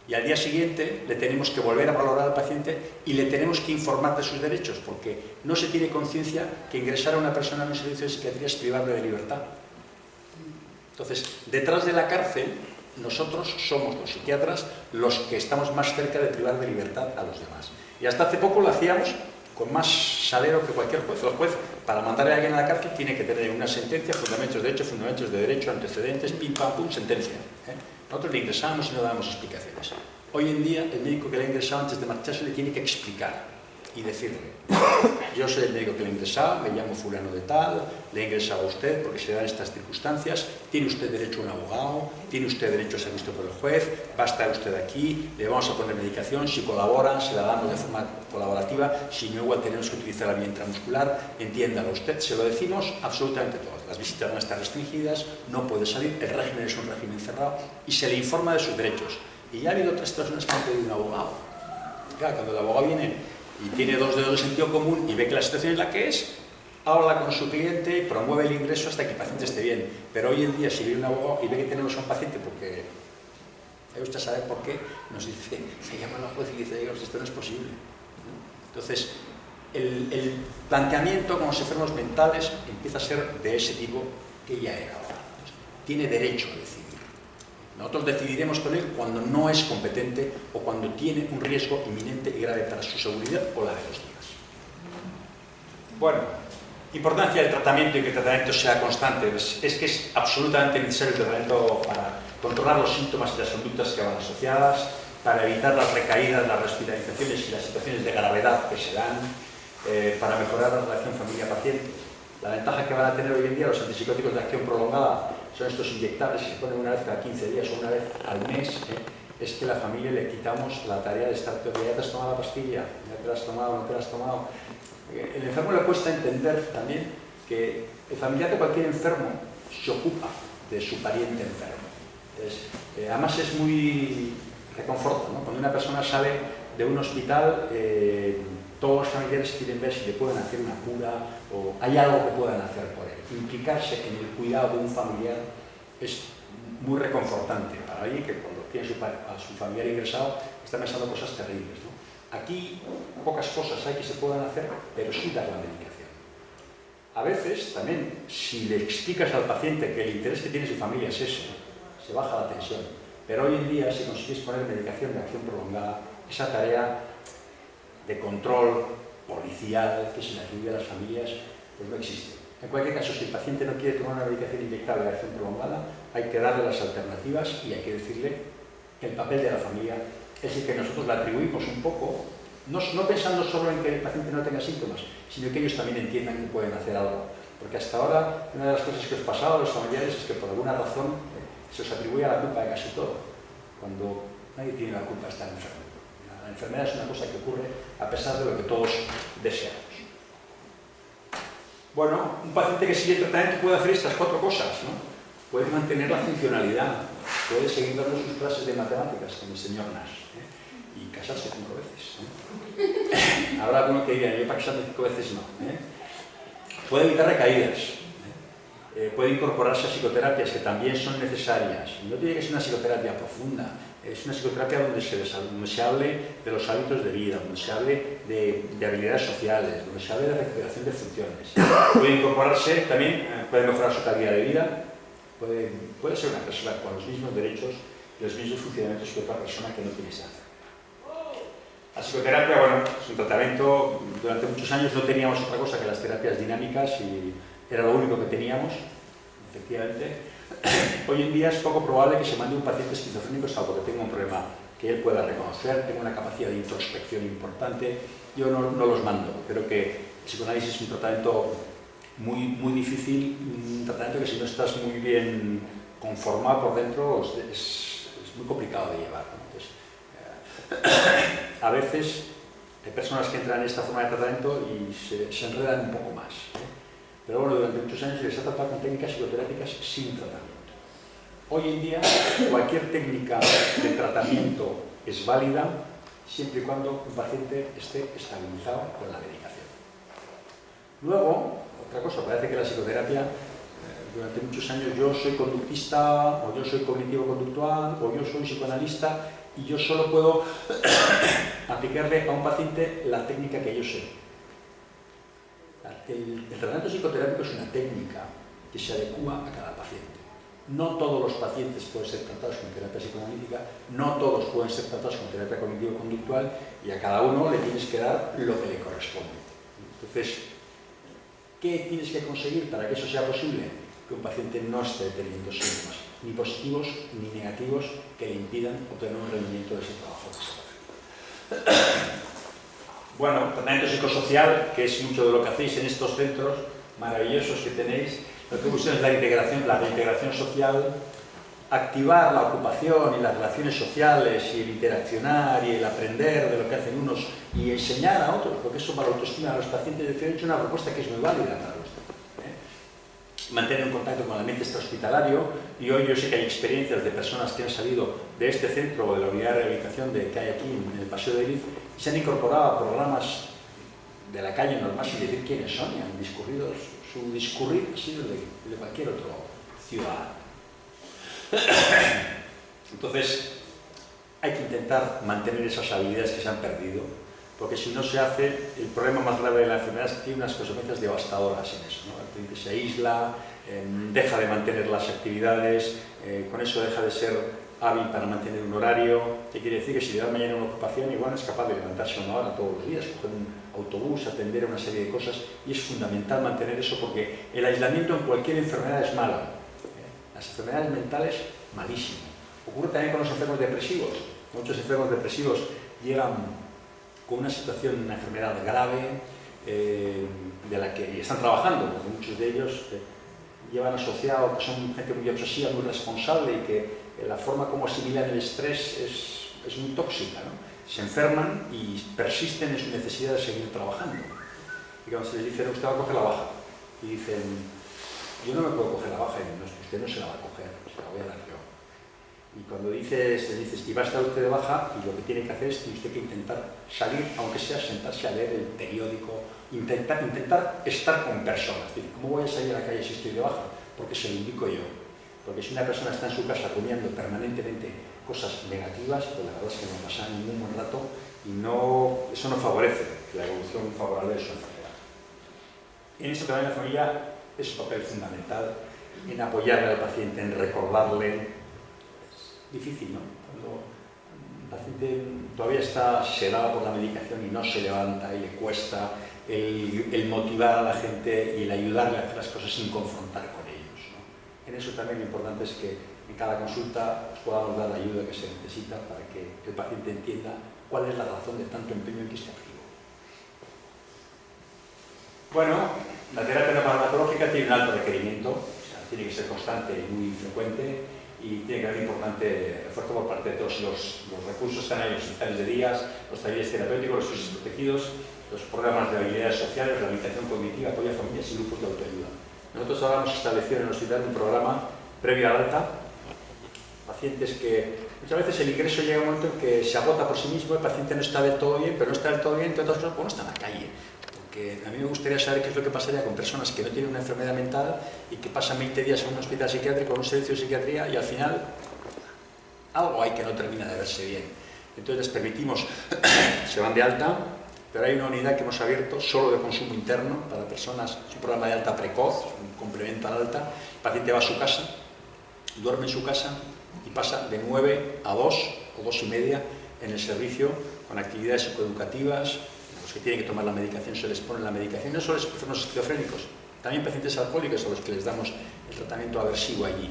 Y al día siguiente le tenemos que volver a valorar al paciente y le tenemos que informar de sus derechos, porque no se tiene conciencia que ingresar a una persona en un servicio de psiquiatría es privarle de libertad. Entonces, detrás de la cárcel, nosotros somos los psiquiatras los que estamos más cerca de privar de libertad a los demás. Y hasta hace poco lo hacíamos con más salero que cualquier juez. El juez, para mandarle a alguien a la cárcel, tiene que tener una sentencia, fundamentos de derecho, antecedentes, pim, pam, pum, sentencia. Nosotros le ingresamos y no damos explicaciones. Hoy en día, el médico que le ha ingresado antes de marcharse le tiene que explicar y decirle, yo soy el médico que le ha ingresado, me llamo fulano de tal, le he ingresado a usted porque se dan estas circunstancias, tiene usted derecho a un abogado, tiene usted derecho a ser visto por el juez, va a estar usted aquí, le vamos a poner medicación, si colabora, se la damos de forma colaborativa, si no, igual tenemos que utilizar la vía intramuscular, entiéndalo usted, se lo decimos absolutamente todo. Las visitas van a estar restringidas, no puede salir, el régimen es un régimen cerrado, y se le informa de sus derechos. Y ya ha habido otras personas que han pedido un abogado. Claro, cuando el abogado viene y tiene dos dedos de sentido común y ve que la situación es la que es, habla con su cliente, promueve el ingreso hasta que el paciente esté bien. Pero hoy en día, si viene un abogado y ve que tenemos a un paciente, porque hay usted saber por qué, nos dice, se llama a la juez y dice, esto no es posible. Entonces, el planteamiento con los enfermos mentales empieza a ser de ese tipo que ya era ahora. Tiene derecho a decidir. Nosotros decidiremos con él cuando no es competente o cuando tiene un riesgo inminente y grave para su seguridad o la de los demás. Bueno, importancia del tratamiento y que el tratamiento sea constante. Es que es absolutamente necesario el tratamiento para controlar los síntomas y las conductas que van asociadas, para evitar las recaídas, las hospitalizaciones y las situaciones de gravedad que se dan, para mejorar la relación familia-paciente. La ventaja que van a tener hoy en día los antipsicóticos de acción prolongada son estos inyectables que se ponen una vez cada 15 días o una vez al mes, es que a la familia le quitamos la tarea de estar, ya te has tomado la pastilla, ya te la has tomado, no te la has tomado. El enfermo le cuesta entender también que el familiar de cualquier enfermo se ocupa de su pariente enfermo. Entonces, además es muy reconfortante, ¿no? Cuando una persona sale de un hospital todos los familiares quieren ver si le pueden hacer una cura o hay algo que puedan hacer por él. Implicarse en el cuidado de un familiar es muy reconfortante para alguien que cuando tiene a su familiar ingresado está pensando cosas terribles, ¿no? Aquí pocas cosas hay que se puedan hacer, pero sí dar la medicación. A veces también, si le explicas al paciente que el interés que tiene su familia es ese, se baja la tensión. Pero hoy en día, si consigues poner medicación de acción prolongada, esa tarea de control policial que se le atribuye a las familias, pues no existe. En cualquier caso, si el paciente no quiere tomar una medicación inyectable de acción prolongada, hay que darle las alternativas y hay que decirle que el papel de la familia es el que nosotros le atribuimos un poco, no pensando solo en que el paciente no tenga síntomas, sino que ellos también entiendan que pueden hacer algo. Porque hasta ahora, una de las cosas que os pasaba a los familiares es que por alguna razón se os atribuye la culpa de casi todo, cuando nadie tiene la culpa de estar enfermo. La enfermedad es una cosa que ocurre a pesar de lo que todos deseamos. Bueno, un paciente que sigue el tratamiento puede hacer estas 4 cosas, ¿no? Puede mantener la funcionalidad, puede seguir dando sus clases de matemáticas con el señor Nash, y casarse 5 veces. Habrá alguno que diga, yo para casarme 5 veces no. Puede evitar recaídas, puede incorporarse a psicoterapias que también son necesarias. No tiene que ser una psicoterapia profunda, es una psicoterapia donde se hable de los hábitos de vida, donde se hable de habilidades sociales, donde se hable de recuperación de funciones. Puede incorporarse también, puede mejorar su calidad de vida, puede ser una persona con los mismos derechos y los mismos funcionamientos que otra persona que no tiene esa. La psicoterapia, bueno, es un tratamiento, durante muchos años no teníamos otra cosa que las terapias dinámicas y era lo único que teníamos, efectivamente. Hoy en día es poco probable que se mande un paciente esquizofrénico salvo que tenga un problema que él pueda reconocer, tenga una capacidad de introspección importante. Yo no los mando, creo que el psicoanálisis es un tratamiento muy difícil, un tratamiento que si no estás muy bien conformado por dentro es muy complicado de llevar, ¿no? Entonces, a veces hay personas que entran en esta forma de tratamiento y se enredan un poco más, pero bueno, durante muchos años se les ha tratado con técnicas psicoterápicas sin tratamiento. Hoy en día cualquier técnica de tratamiento es válida siempre y cuando un paciente esté estabilizado con la medicación. Luego, otra cosa, parece que la psicoterapia durante muchos años yo soy conductista o yo soy cognitivo-conductual o yo soy psicoanalista y yo solo puedo aplicarle a un paciente la técnica que yo sé. El tratamiento psicoterápico es una técnica que se adecua a cada paciente. No todos los pacientes pueden ser tratados con terapia psicoanalítica, no todos pueden ser tratados con terapia cognitivo-conductual y a cada uno le tienes que dar lo que le corresponde. Entonces, ¿qué tienes que conseguir para que eso sea posible? Que un paciente no esté teniendo síntomas, ni positivos ni negativos, que le impidan obtener un rendimiento de ese trabajo que se va a hacer. Bueno, tratamiento psicosocial, que es mucho de lo que hacéis en estos centros maravillosos que tenéis, lo que buscan es la reintegración social, activar la ocupación y las relaciones sociales y el interaccionar y el aprender de lo que hacen unos y enseñar a otros, porque eso para la autoestima de los pacientes de hecho es una propuesta que es muy válida para los mantener un contacto con el ambiente extrahospitalario y hoy yo sé que hay experiencias de personas que han salido de este centro o de la unidad de rehabilitación que hay aquí en el Paseo de Eriz y se han incorporado a programas de la calle normal sin decir quiénes son y han discurrido, su discurrir ha sido de cualquier otro ciudadano. Entonces hay que intentar mantener esas habilidades que se han perdido, porque si no se hace, el problema más grave de la enfermedad es que tiene unas consecuencias devastadoras en eso, ¿no? El paciente se aísla, deja de mantener las actividades, con eso deja de ser hábil para mantener un horario, que quiere decir que si le dan mañana una ocupación, igual no es capaz de levantarse una hora todos los días, coger un autobús, atender a una serie de cosas, y es fundamental mantener eso porque el aislamiento en cualquier enfermedad es malo. Las enfermedades mentales, malísimo. Ocurre también con los enfermos depresivos. Muchos enfermos depresivos llegan con una situación, una enfermedad grave, de la que están trabajando, porque muchos de ellos llevan asociado que son gente muy obsesiva, muy responsable y que la forma como asimilan el estrés es muy tóxica, ¿no? Se enferman y persisten en su necesidad de seguir trabajando. Y cuando se les dice, usted va a coger la baja, y dicen, yo no me puedo coger la baja, y no, usted no se la va a coger, se la voy a dar yo. Y cuando le dices, y va a estar usted de baja, y lo que tiene que hacer es tiene usted que intentar salir, aunque sea sentarse a leer el periódico, intentar estar con personas. Es decir, ¿cómo voy a salir a la calle si estoy de baja? Porque se lo indico yo. Porque si una persona está en su casa comiendo permanentemente cosas negativas, pues la verdad es que no pasa ningún buen rato y eso no favorece la evolución favorable de su enfermedad. En eso también la familia es un papel fundamental en apoyarle al paciente, en recordarle. Difícil, ¿no? Cuando el paciente todavía está sedado por la medicación y no se levanta y le cuesta el motivar a la gente y el ayudarle a hacer las cosas sin confrontar con ellos, ¿no? En eso también lo importante es que en cada consulta podamos dar la ayuda que se necesita para que el paciente entienda cuál es la razón de tanto empeño en que esté activo. Bueno, la terapia farmacológica tiene un alto requerimiento, o sea, tiene que ser constante y muy frecuente. Y tiene que haber un importante esfuerzo por parte de todos los recursos. Están ahí los hospitales de días, los talleres terapéuticos, los servicios protegidos, los programas de habilidades sociales, rehabilitación cognitiva, apoyo a familias y grupos de autoayuda. Nosotros ahora hemos establecido en el hospital un programa previo al alta, pacientes que muchas veces el ingreso llega a un momento en que se agota por sí mismo, el paciente no está del todo bien, pero no está del todo bien, entre otras cosas, pues no está en la calle. Porque a mí me gustaría saber qué es lo que pasaría con personas que no tienen una enfermedad mental y que pasan 20 días en un hospital psiquiátrico, en un servicio de psiquiatría, y al final algo hay que no termina de verse bien. Entonces les permitimos, se van de alta, pero hay una unidad que hemos abierto solo de consumo interno para personas, es un programa de alta precoz, un complemento al alta. El paciente va a su casa, duerme en su casa y pasa de 9 a 2 o 2 y media en el servicio con actividades psicoeducativas. Los que tienen que tomar la medicación se les pone la medicación, no solo enfermos esquizofrénicos, también pacientes alcohólicos a los que les damos el tratamiento aversivo allí.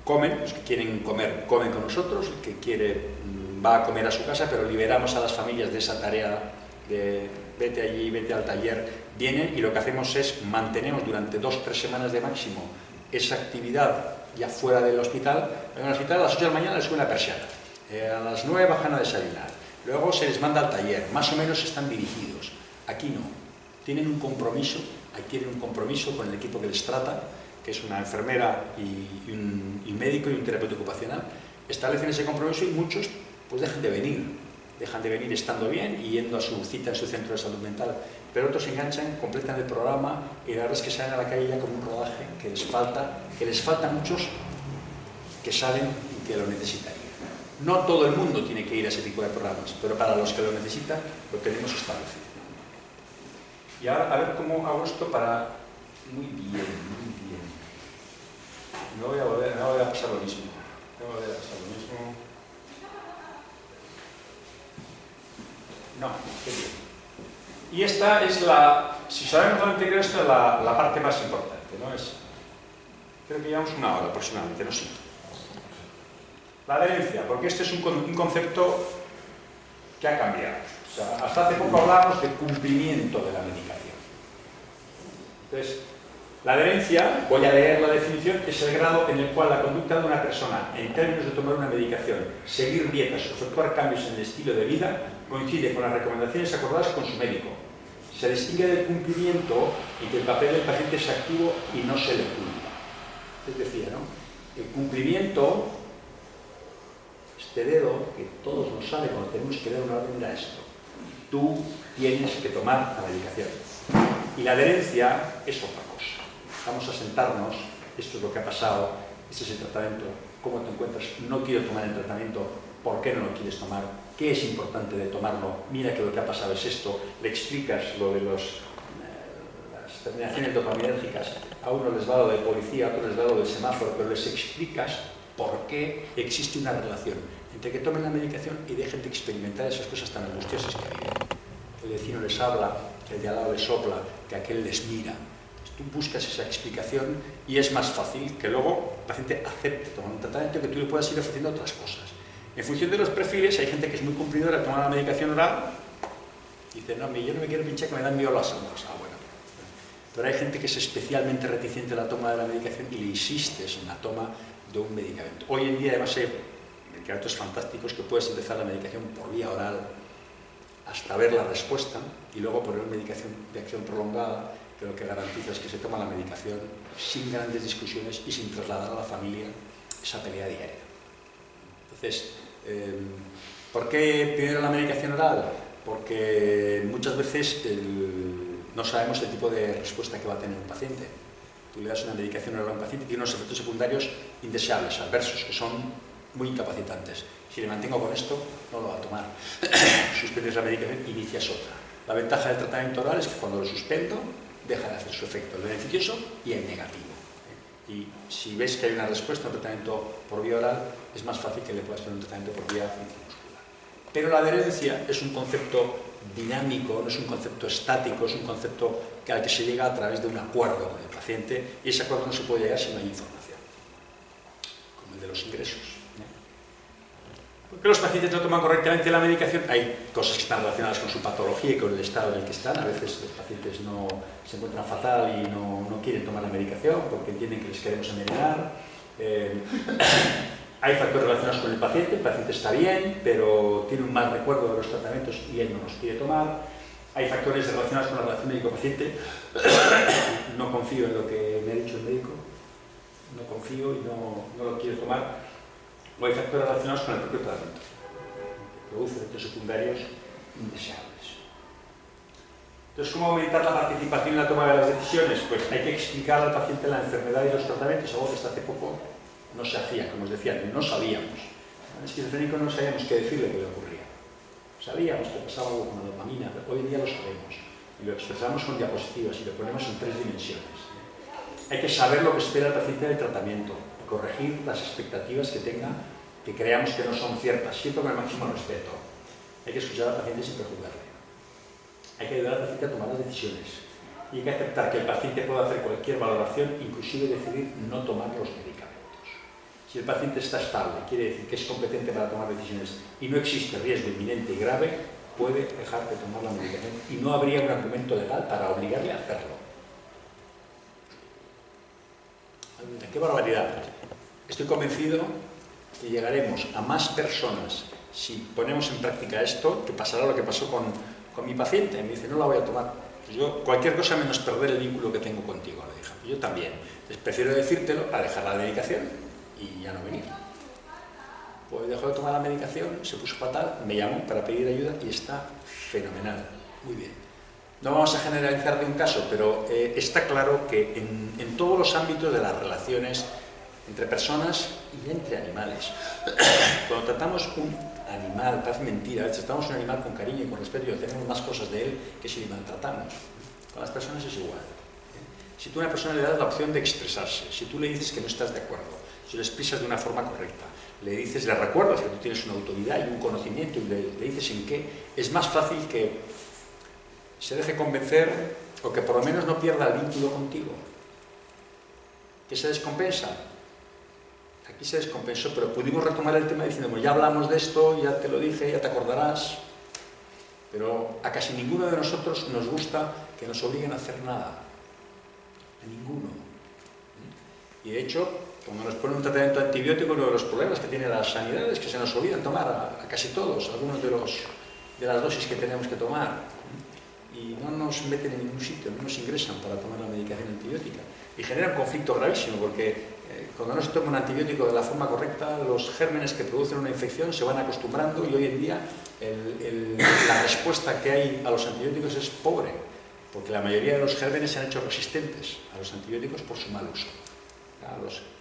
Comen, los que quieren comer, comen con nosotros, el que quiere va a comer a su casa, pero liberamos a las familias de esa tarea de vete allí, vete al taller, vienen y lo que hacemos es mantenemos durante 2 o 3 semanas de máximo esa actividad ya fuera del hospital. En el hospital a las 8 de la mañana les suben la persiana, a las 9 bajan a desayunar. Luego se les manda al taller, más o menos están dirigidos. Aquí no, tienen un compromiso con el equipo que les trata, que es una enfermera y un médico y un terapeuta ocupacional. Establecen ese compromiso y muchos pues dejan de venir estando bien y yendo a su cita en su centro de salud mental. Pero otros se enganchan, completan el programa y la verdad es que salen a la calle ya con un rodaje que les falta muchos que salen y que lo necesitarían. No todo el mundo tiene que ir a ese tipo de programas, pero para los que lo necesitan, lo tenemos establecido. Y ahora, a ver cómo hago esto para... Muy bien. No voy a pasar lo mismo. No, qué bien. Y esta es si sabemos dónde creo, esta es la parte más importante, ¿no? Creo que llevamos 1 hora aproximadamente, no sé. La adherencia, porque este es un concepto que ha cambiado. O sea, hasta hace poco hablábamos de cumplimiento de la medicación. Entonces, la adherencia, voy a leer la definición, es el grado en el cual la conducta de una persona, en términos de tomar una medicación, seguir dietas o efectuar cambios en el estilo de vida, coincide con las recomendaciones acordadas con su médico. Se distingue del cumplimiento en que el papel del paciente es activo y no se le culpa. Es decir, ¿no? El cumplimiento... Este dedo, que todos nos sale cuando tenemos que dar una orden, era esto. Tú tienes que tomar la medicación. Y la adherencia es otra cosa. Vamos a sentarnos, esto es lo que ha pasado, este es el tratamiento, ¿cómo te encuentras? No quiero tomar el tratamiento, ¿por qué no lo quieres tomar? ¿Qué es importante de tomarlo? Mira que lo que ha pasado es esto. Le explicas lo de las terminaciones dopaminérgicas. A uno les va lo de policía, a otro les va lo del semáforo, pero les explicas por qué existe una relación entre que tomen la medicación y dejen de experimentar esas cosas tan angustiosas que viven. El vecino les habla, el de al lado les sopla, que aquel les mira. Tú buscas esa explicación y es más fácil que luego el paciente acepte tomar un tratamiento que tú le puedas ir ofreciendo otras cosas. En función de los perfiles, hay gente que es muy cumplidora, toma la medicación oral y dice, no, yo no me quiero pinchar que me dan miedo las aguas. Bueno. Pero hay gente que es especialmente reticente a la toma de la medicación y le insistes en la toma de un medicamento. Hoy en día además hay medicamentos fantásticos que puedes empezar la medicación por vía oral hasta ver la respuesta y luego poner una medicación de acción prolongada que lo que garantiza es que se toma la medicación sin grandes discusiones y sin trasladar a la familia esa pelea diaria. Entonces, ¿por qué primero la medicación oral? Porque muchas veces no sabemos el tipo de respuesta que va a tener un paciente. Tú le das una medicación oral a un paciente y tiene unos efectos secundarios indeseables, adversos, que son muy incapacitantes. Si le mantengo con esto, no lo va a tomar. Suspendes la medicación, inicias otra. La ventaja del tratamiento oral es que cuando lo suspendo, deja de hacer su efecto, el beneficioso y el negativo. Y si ves que hay una respuesta a un tratamiento por vía oral, es más fácil que le puedas hacer un tratamiento por vía intramuscular. Pero la adherencia es un concepto dinámico, no es un concepto estático, es un concepto al que se llega a través de un acuerdo con el paciente, y ese acuerdo no se puede llegar si no hay información, como el de los ingresos. ¿Por qué los pacientes no toman correctamente la medicación? Hay cosas que están relacionadas con su patología y con el estado en el que están. A veces los pacientes no se encuentran fatal y no quieren tomar la medicación porque entienden que les queremos envenenar. Hay factores relacionados con el paciente está bien, pero tiene un mal recuerdo de los tratamientos y él no los quiere tomar. Hay factores relacionados con la relación médico-paciente. No confío en lo que me ha dicho el médico, no confío y no lo quiero tomar. O hay factores relacionados con el propio tratamiento, que produce efectos secundarios indeseables. Entonces, ¿cómo aumentar la participación en la toma de las decisiones? Pues hay que explicar al paciente la enfermedad y los tratamientos, algo que hasta hace poco no se hacía, como os decía, no sabíamos. Al esquizofrénico no sabíamos qué decirle que le ocurría. Sabíamos que pasaba algo con la dopamina, pero hoy en día lo sabemos. Y lo expresamos con diapositivas y lo ponemos en 3 dimensiones. Hay que saber lo que espera el paciente del tratamiento, corregir las expectativas que tenga, que creamos que no son ciertas, siempre con el máximo respeto. Hay que escuchar al paciente sin prejuzgarle. Hay que ayudar al paciente a tomar las decisiones. Y hay que aceptar que el paciente pueda hacer cualquier valoración, inclusive decidir no tomar los medicamentos. Si el paciente está estable, quiere decir que es competente para tomar decisiones y no existe riesgo inminente y grave, puede dejar de tomar la medicación y no habría un argumento legal para obligarle a hacerlo. ¡Qué barbaridad! Estoy convencido que llegaremos a más personas si ponemos en práctica esto, que pasará lo que pasó con mi paciente. Me dice, no la voy a tomar. Pues yo, cualquier cosa menos perder el vínculo que tengo contigo, le dije. Pues yo también. Entonces, prefiero decírtelo para dejar la medicación y ya no venir. Pues dejó de tomar la medicación, se puso fatal, me llamó para pedir ayuda y está fenomenal. Muy bien. No vamos a generalizar de un caso, pero está claro que en todos los ámbitos de las relaciones entre personas y entre animales. Cuando tratamos un animal, parece mentira, a veces tratamos un animal con cariño y con respeto y tenemos más cosas de él que si le maltratamos. Con las personas es igual. Si tú a una persona le das la opción de expresarse, si tú le dices que no estás de acuerdo, si lo expresas de una forma correcta, le dices, le recuerdas que tú tienes una autoridad y un conocimiento y le dices en qué, es más fácil que se deje convencer o que por lo menos no pierda el vínculo contigo. ¿Qué se descompensa? Aquí se descompensó, pero pudimos retomar el tema diciendo, bueno, ya hablamos de esto, ya te lo dije, ya te acordarás, pero a casi ninguno de nosotros nos gusta que nos obliguen a hacer nada. A ninguno. Y de hecho, cuando nos ponen un tratamiento antibiótico, uno de los problemas que tiene la sanidad es que se nos olvidan tomar a casi todos, algunos de las dosis que tenemos que tomar. Y no nos meten en ningún sitio, no nos ingresan para tomar la medicación antibiótica. Y genera un conflicto gravísimo, porque cuando no se toma un antibiótico de la forma correcta, los gérmenes que producen una infección se van acostumbrando y hoy en día la respuesta que hay a los antibióticos es pobre, porque la mayoría de los gérmenes se han hecho resistentes a los antibióticos por su mal uso.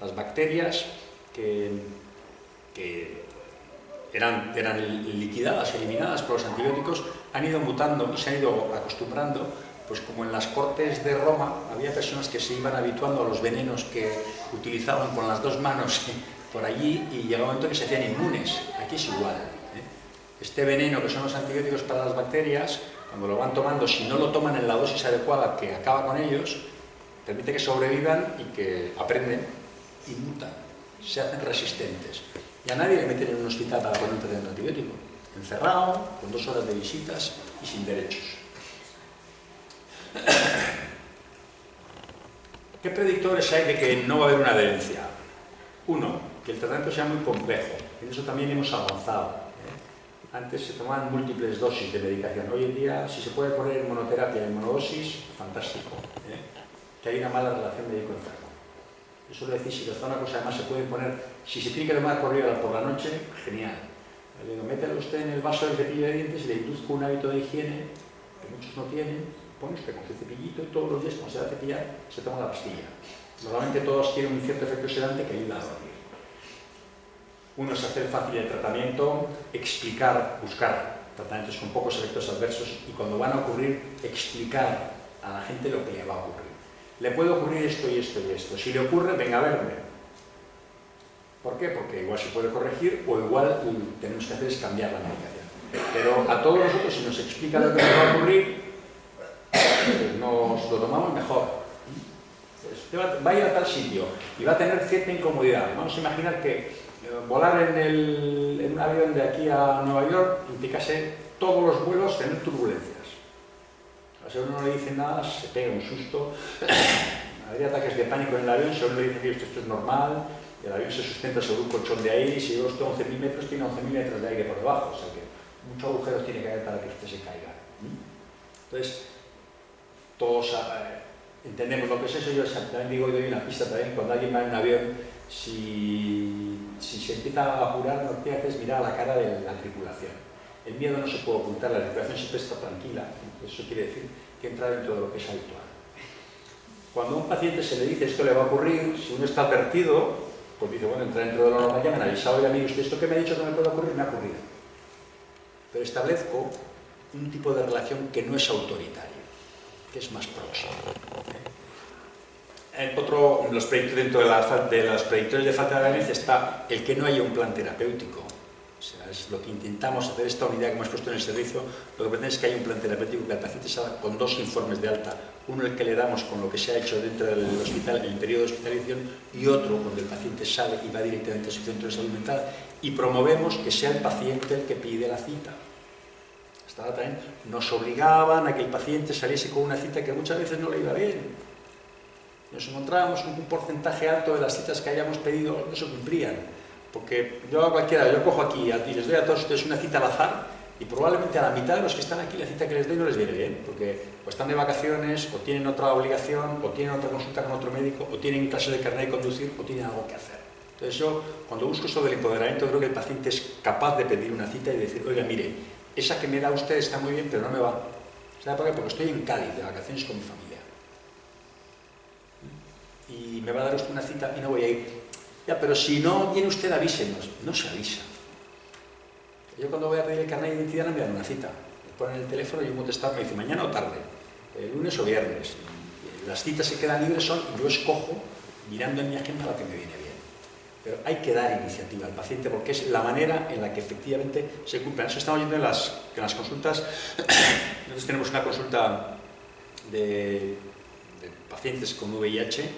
Las bacterias que eran liquidadas, eliminadas por los antibióticos, han ido mutando y se han ido acostumbrando, pues como en las cortes de Roma había personas que se iban habituando a los venenos que utilizaban con las dos manos por allí y llegaba un momento que se hacían inmunes. Aquí es igual. Este veneno que son los antibióticos para las bacterias, cuando lo van tomando, si no lo toman en la dosis adecuada que acaba con ellos, permite que sobrevivan y que aprenden y mutan, se hacen resistentes. Y a nadie le meten en un hospital para poner un tratamiento antibiótico. Encerrado, con 2 horas de visitas y sin derechos. ¿Qué predictores hay de que no va a haber una adherencia? Uno, que el tratamiento sea muy complejo. En eso también hemos avanzado. Antes se tomaban múltiples dosis de medicación. Hoy en día, si se puede poner en monoterapia, en monodosis, fantástico. Que hay una mala relación médico-enfermo. Eso le decís, si les da una cosa, además se puede poner, si se tiene que tomar por la noche, genial. Le digo, mételo usted en el vaso del cepillo de dientes y le induzco un hábito de higiene, que muchos no tienen, pone usted con su cepillito y todos los días, cuando se va a cepillar, se toma la pastilla. Normalmente todos tienen un cierto efecto sedante que ayuda a dormir. Uno es hacer fácil el tratamiento, explicar, buscar tratamientos con pocos efectos adversos y cuando van a ocurrir, explicar a la gente lo que le va a ocurrir. Le puede ocurrir esto y esto y esto. Si le ocurre, venga a verme. ¿Por qué? Porque igual se puede corregir o igual tenemos que hacer es cambiar la medicación. Pero a todos nosotros, si nos explica lo que nos va a ocurrir, nos lo tomamos mejor. Va a ir a tal sitio y va a tener cierta incomodidad. Vamos a imaginar que volar en un avión de aquí a Nueva York implicase todos los vuelos tener turbulencias. Si a uno no le dice nada, se pega un susto, habría ataques de pánico en el avión, si a uno le dice que esto es normal, el avión se sustenta sobre un colchón de aire y si lleva usted 11.000 metros, tiene 11.000 metros de aire por debajo, o sea que muchos agujeros tiene que haber para que usted se caiga. Entonces, todos entendemos lo que es eso. Yo también digo, doy una pista también, cuando alguien va en un avión, si se empieza a apurar, lo que tiene que hacer es mirar a la cara de la tripulación. El miedo no se puede ocultar, la tripulación siempre está tranquila, eso quiere decir que entra dentro de lo que es habitual. Cuando a un paciente se le dice esto le va a ocurrir, si uno está advertido, pues dice, bueno, entra dentro de lo normal, ya me han avisado, oiga, mire usted, esto que me ha dicho que me puede ocurrir, me ha ocurrido. Pero establezco un tipo de relación que no es autoritaria, que es más próxima. Los predictores, dentro de los predictores de falta de adherencia está el que no haya un plan terapéutico. O sea, es lo que intentamos hacer, esta unidad que hemos puesto en el servicio, lo que pretende es que haya un plan terapéutico, que el paciente salga con 2 informes de alta, uno el que le damos con lo que se ha hecho dentro del hospital, en el periodo de hospitalización, y otro cuando el paciente sale y va directamente a su centro de salud mental, y promovemos que sea el paciente el que pide la cita. Hasta ahora también nos obligaban a que el paciente saliese con una cita que muchas veces no le iba bien. Nos encontrábamos con un porcentaje alto de las citas que hayamos pedido no se cumplían. Porque yo a cualquiera, yo cojo aquí y les doy a todos ustedes una cita al azar y probablemente a la mitad de los que están aquí la cita que les doy no les viene bien, porque o están de vacaciones, o tienen otra obligación, o tienen otra consulta con otro médico, o tienen clase de carnet de conducir, o tienen algo que hacer. Entonces yo, cuando busco eso del empoderamiento, creo que el paciente es capaz de pedir una cita y decir, oiga, mire, esa que me da usted está muy bien, pero no me va. ¿Sabe por qué? Porque estoy en Cádiz, de vacaciones con mi familia. Y me va a dar usted una cita y no voy a ir. Ya, pero si no viene usted, avísenos. No se avisa. Yo cuando voy a pedir el carnet de identidad no me dan una cita. Me ponen el teléfono y un contestador me dice mañana o tarde, lunes o viernes. Las citas que quedan libres son, yo escojo, mirando en mi agenda lo que me viene bien. Pero hay que dar iniciativa al paciente porque es la manera en la que efectivamente se cumplen. Eso estamos viendo en las consultas. Nosotros tenemos una consulta de pacientes con VIH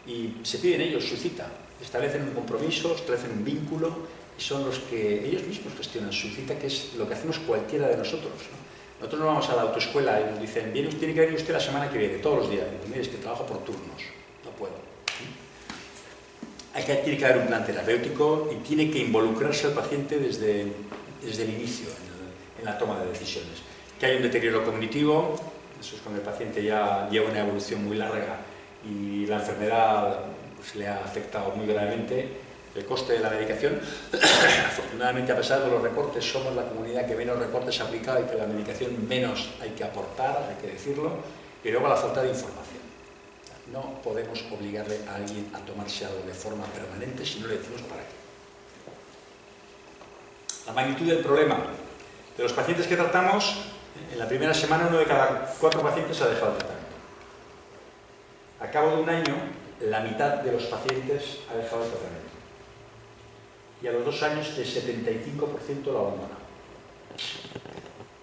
y se piden ellos su cita. Establecen un compromiso, establecen un vínculo y son los que ellos mismos gestionan su cita, que es lo que hacemos cualquiera de nosotros, ¿no? Nosotros no vamos a la autoescuela y nos dicen, tiene que venir usted la semana que viene, todos los días. Y mire, es que trabajo por turnos, no puedo. Tiene que haber un plan terapéutico y tiene que involucrarse al paciente desde el inicio en la toma de decisiones. Que hay un deterioro cognitivo, eso es cuando el paciente ya lleva una evolución muy larga y la enfermedad le ha afectado muy gravemente. El coste de la medicación, afortunadamente a pesar de los recortes, somos la comunidad que menos recortes ha aplicado y que la medicación menos hay que aportar, hay que decirlo, y luego la falta de información. No podemos obligarle a alguien a tomarse algo de forma permanente si no le decimos para qué. La magnitud del problema. De los pacientes que tratamos, en la primera semana 1 de cada 4 pacientes ha dejado el tratamiento. A cabo de un año, la mitad de los pacientes ha dejado el tratamiento. Y a los 2 años el 75% lo abandona.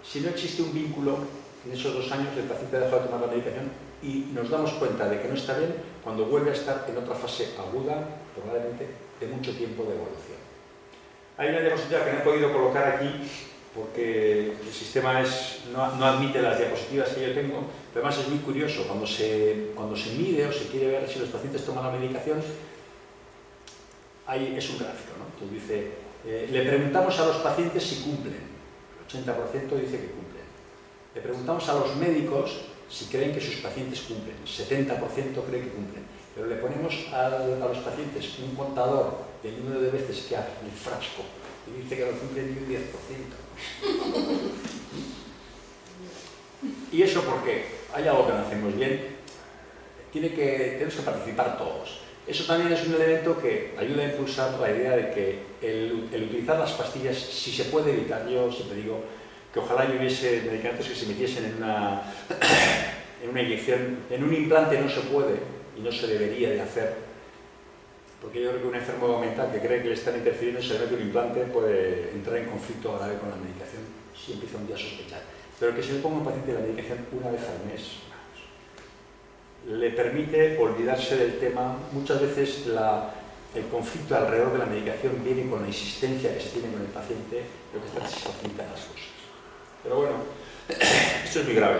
Si no existe un vínculo en esos 2 años, el paciente ha dejado de tomar la medicación y nos damos cuenta de que no está bien cuando vuelve a estar en otra fase aguda, probablemente de mucho tiempo de evolución. Hay una diapositiva que no he podido colocar aquí porque el sistema no admite las diapositivas que yo tengo, pero además es muy curioso, cuando se mide o se quiere ver si los pacientes toman la medicación, es un gráfico, ¿no? Entonces dice, le preguntamos a los pacientes si cumplen, el 80% dice que cumplen. Le preguntamos a los médicos si creen que sus pacientes cumplen, el 70% cree que cumplen. pero le ponemos a los pacientes un contador del número de veces que abre el frasco y dice que lo cumple ni un 10%. ¿Y eso por qué? Hay algo que no hacemos bien. Tenemos que participar todos. Eso también es un elemento que ayuda a impulsar la idea de que el utilizar las pastillas, si se puede evitar, yo siempre digo que ojalá hubiese medicamentos que se metiesen en una inyección, en un implante no se puede y no se debería de hacer, porque yo creo que un enfermo mental que cree que le están interfiriendo y se le mete un implante puede entrar en conflicto grave con la medicación si empieza un día a sospechar. Pero que se le ponga a un paciente la medicación una vez al mes le permite olvidarse del tema. Muchas veces el conflicto alrededor de la medicación viene con la insistencia que se tiene con el paciente, lo que está se facilita las cosas. Pero bueno, esto es muy grave,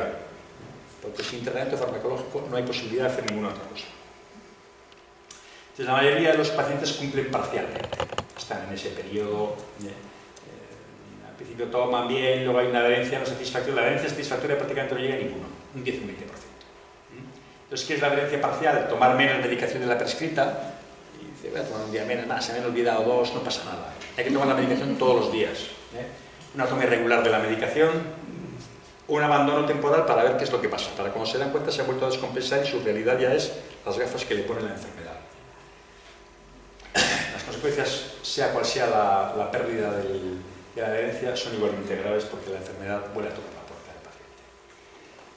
porque sin tratamiento farmacológico no hay posibilidad de hacer ninguna otra cosa. Entonces, la mayoría de los pacientes cumplen parcialmente, están en ese periodo, al principio toman bien, luego hay una adherencia no satisfactoria. La adherencia satisfactoria prácticamente no llega a ninguno, un 10 o un 20%. Entonces, ¿qué es la adherencia parcial? Tomar menos medicación de la prescrita, y dice, voy a tomar un día menos, nada, se me han olvidado 2, no pasa nada. Hay que tomar la medicación todos los días. Una toma irregular de la medicación, un abandono temporal para ver qué es lo que pasa. Para cuando se dan cuenta se ha vuelto a descompensar y su realidad ya es las gafas que le pone la enfermedad. Las consecuencias, sea cual sea la pérdida de la adherencia, son igualmente graves porque la enfermedad vuelve a tocar la puerta del paciente.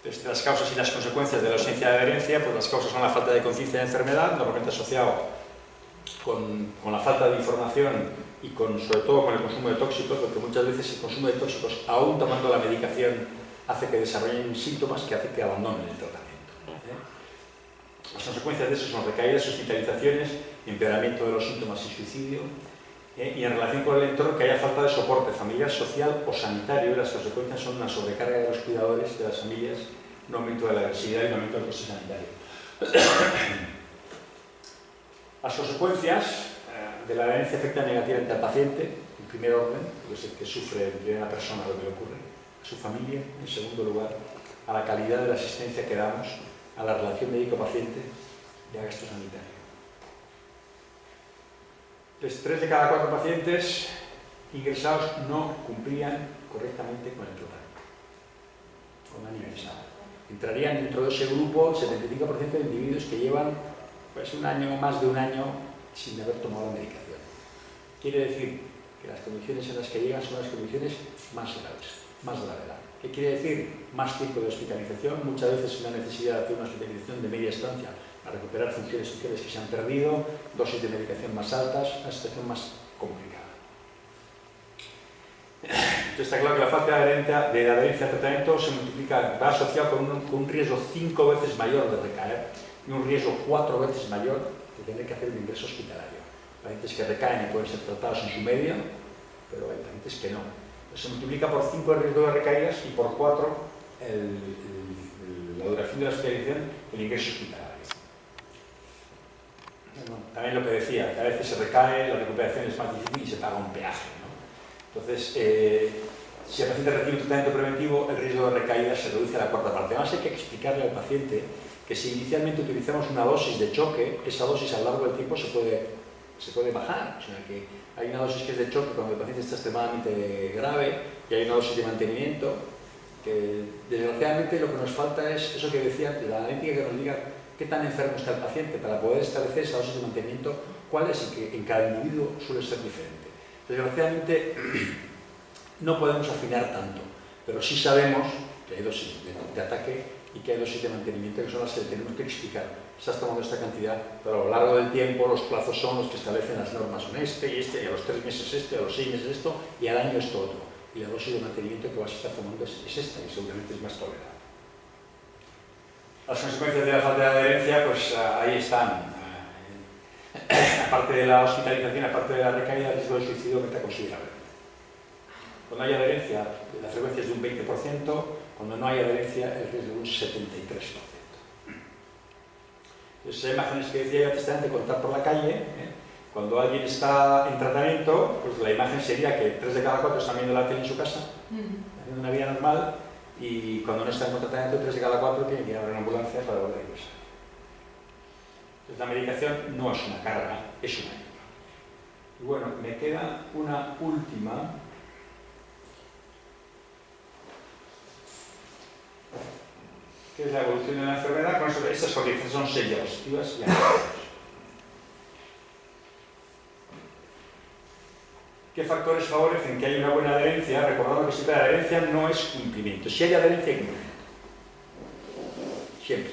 Entonces, las causas y las consecuencias de la ausencia de adherencia, pues las causas son la falta de conciencia de enfermedad, normalmente asociado con la falta de información y sobre todo con el consumo de tóxicos, porque muchas veces el consumo de tóxicos, aún tomando la medicación, hace que desarrollen síntomas que hacen que abandonen el tratamiento. Las consecuencias de eso son recaídas, hospitalizaciones, empeoramiento de los síntomas y suicidio, y en relación con el entorno que haya falta de soporte familiar, social o sanitario. Las consecuencias son una sobrecarga de los cuidadores, de las familias, un aumento de la agresividad y un aumento del coste sanitario. Las consecuencias de la adherencia afectan negativamente al paciente, en primer orden, porque es el que sufre en primera persona lo que le ocurre, a su familia, en segundo lugar, a la calidad de la asistencia que damos, a la relación médico-paciente y a gasto sanitario. Entonces, 3 de cada 4 pacientes ingresados no cumplían correctamente con el tratamiento, con han ingresado. Entrarían dentro de ese grupo el 75% de individuos que llevan pues, un año o más de un año sin haber tomado la medicación. Quiere decir que las condiciones en las que llegan son las condiciones más graves, más gravedad. ¿Qué quiere decir? Más tiempo de hospitalización, muchas veces una necesidad de hacer una hospitalización de media estancia para recuperar funciones sociales que se han perdido, dosis de medicación más altas, una situación más complicada. Entonces está claro que la falta de adherencia al tratamiento se multiplica, va asociado con un riesgo 5 veces mayor de recaer y un riesgo 4 veces mayor de tener que hacer un ingreso hospitalario. Pacientes que recaen y pueden ser tratados en su medio, pero hay pacientes que no. Se multiplica por 5 el riesgo de recaídas y por 4 la duración de la hospitalización, el ingreso hospitalario. Bueno, también lo que decía, que a veces se recae, la recuperación es más difícil y se paga un peaje, ¿no? Entonces, si el paciente recibe un tratamiento preventivo, el riesgo de recaída se reduce a la cuarta parte. Además, hay que explicarle al paciente que si inicialmente utilizamos una dosis de choque, esa dosis a lo largo del tiempo se puede bajar. O sea, que hay una dosis que es de choque cuando el paciente está extremadamente grave y hay una dosis de mantenimiento que, desgraciadamente, lo que nos falta es eso que decía antes, la analítica que nos diga qué tan enfermo está el paciente para poder establecer esa dosis de mantenimiento, cuál es y que en cada individuo suele ser diferente. Desgraciadamente, no podemos afinar tanto, pero sí sabemos que hay dosis de ataque y que hay dosis de mantenimiento que son las que tenemos que explicar. Estás tomando esta cantidad, pero a lo largo del tiempo los plazos son los que establecen las normas, son este, y a los 3 meses este, a los 6 meses esto, y al año esto otro. Y la dosis de mantenimiento que vas a estar tomando es esta, y seguramente es más tolerada. Las consecuencias de la falta de adherencia, pues ahí están. Aparte de la hospitalización, aparte de la recaída, el riesgo de suicidio aumenta considerablemente. Cuando hay adherencia, la frecuencia es de un 20%, cuando no hay adherencia, el riesgo es de un 73%. Esas imágenes que decía yo antes de contar por la calle, cuando alguien está en tratamiento, pues la imagen sería que 3 de cada 4 están viendo la tele en su casa, haciendo una vida normal, y cuando no están en tratamiento, 3 de cada 4 tienen que ir a una ambulancia para volver a ingresar. Entonces, la medicación no es una carga, es una ayuda. Y bueno, me queda una última, que es la evolución de la enfermedad. Con eso, estas son 6 diapositivas y acabamos. ¿Qué factores favorecen que haya una buena adherencia? Recordando que siempre la adherencia no es cumplimiento. Si hay adherencia, hay cumplimiento. Siempre.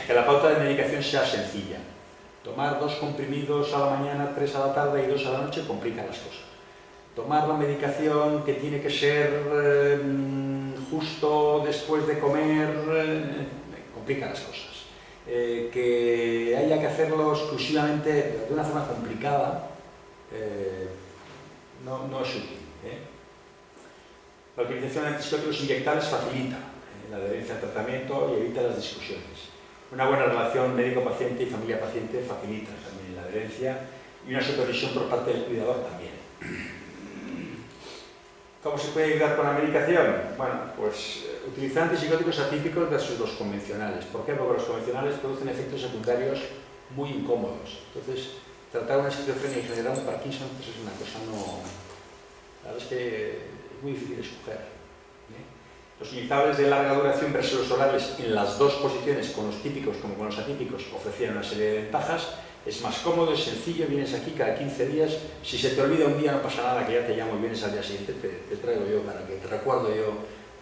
Que la pauta de medicación sea sencilla. Tomar 2 comprimidos a la mañana, 3 a la tarde y 2 a la noche complica las cosas. Tomar la medicación que tiene que ser justo después de comer complica las cosas. Que haya que hacerlo exclusivamente de una forma complicada no es útil. La utilización de antibióticos inyectables facilita la adherencia al tratamiento y evita las discusiones. Una buena relación médico-paciente y familia-paciente facilita también la adherencia, y una supervisión por parte del cuidador también. ¿Cómo se puede ayudar con la medicación? Bueno, pues utilizar antipsicóticos atípicos versus los convencionales. ¿Por qué? Porque los convencionales producen efectos secundarios muy incómodos. Entonces, tratar una esquizofrenia y generar un Parkinson pues es una cosa no... La verdad es que es muy difícil escoger. Los inyectables de larga duración versus los orales en las 2 posiciones, con los típicos como con los atípicos, ofrecían una serie de ventajas. Es más cómodo, es sencillo, vienes aquí cada 15 días. Si se te olvida un día no pasa nada, que ya te llamo y vienes al día siguiente, te traigo yo para que te recuerdo yo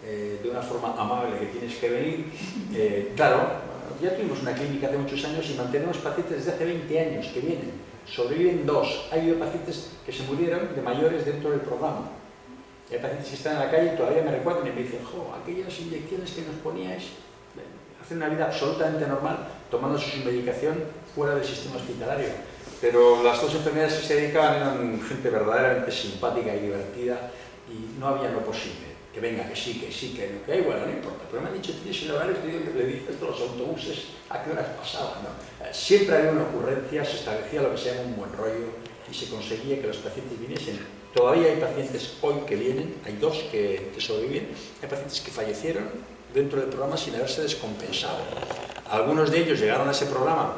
de una forma amable que tienes que venir. Claro, ya tuvimos una clínica hace muchos años y mantenemos pacientes desde hace 20 años que vienen. Sobreviven 2. Ha habido pacientes que se murieron de mayores dentro del programa. Hay pacientes que están en la calle y todavía me recuerdan y me dicen, jo, aquellas inyecciones que nos poníais, hacen una vida absolutamente normal, tomando su medicación fuera del sistema hospitalario. Pero las 2 enfermedades que se dedicaban eran gente verdaderamente simpática y divertida y no había lo posible. Que venga, que sí, que no, que igual, no importa. Pero me han dicho, tienes el horario, le dije, los autobuses, ¿a qué horas pasaban? ¿No? Siempre había una ocurrencia, se establecía lo que se llama un buen rollo y se conseguía que los pacientes viniesen. Todavía hay pacientes hoy que vienen, hay 2 que sobreviven, hay pacientes que fallecieron dentro del programa sin haberse descompensado. Algunos de ellos llegaron a ese programa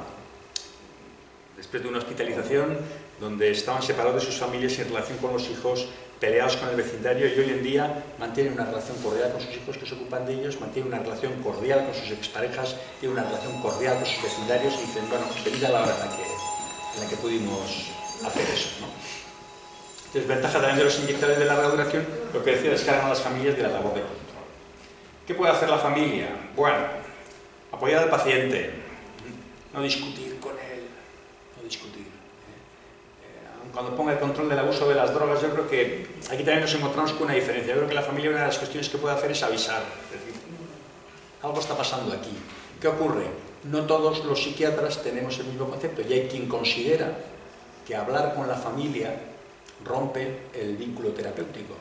después de una hospitalización donde estaban separados de sus familias y en relación con los hijos, peleados con el vecindario, y hoy en día mantienen una relación cordial con sus hijos que se ocupan de ellos, mantienen una relación cordial con sus exparejas, tienen una relación cordial con sus vecindarios y dicen, bueno, venid a la hora en la que pudimos hacer eso, ¿no? Entonces, ventaja también de los inyectables de larga duración, lo que decía, descargan a las familias de la labor de control. ¿Qué puede hacer la familia? Bueno, apoyar al paciente, no discutir con él, no discutir. Cuando ponga el control del abuso de las drogas, yo creo que aquí también nos encontramos con una diferencia. Yo creo que la familia, una de las cuestiones que puede hacer es avisar. Es decir, algo está pasando aquí. ¿Qué ocurre? No todos los psiquiatras tenemos el mismo concepto y hay quien considera que hablar con la familia rompe el vínculo terapéutico.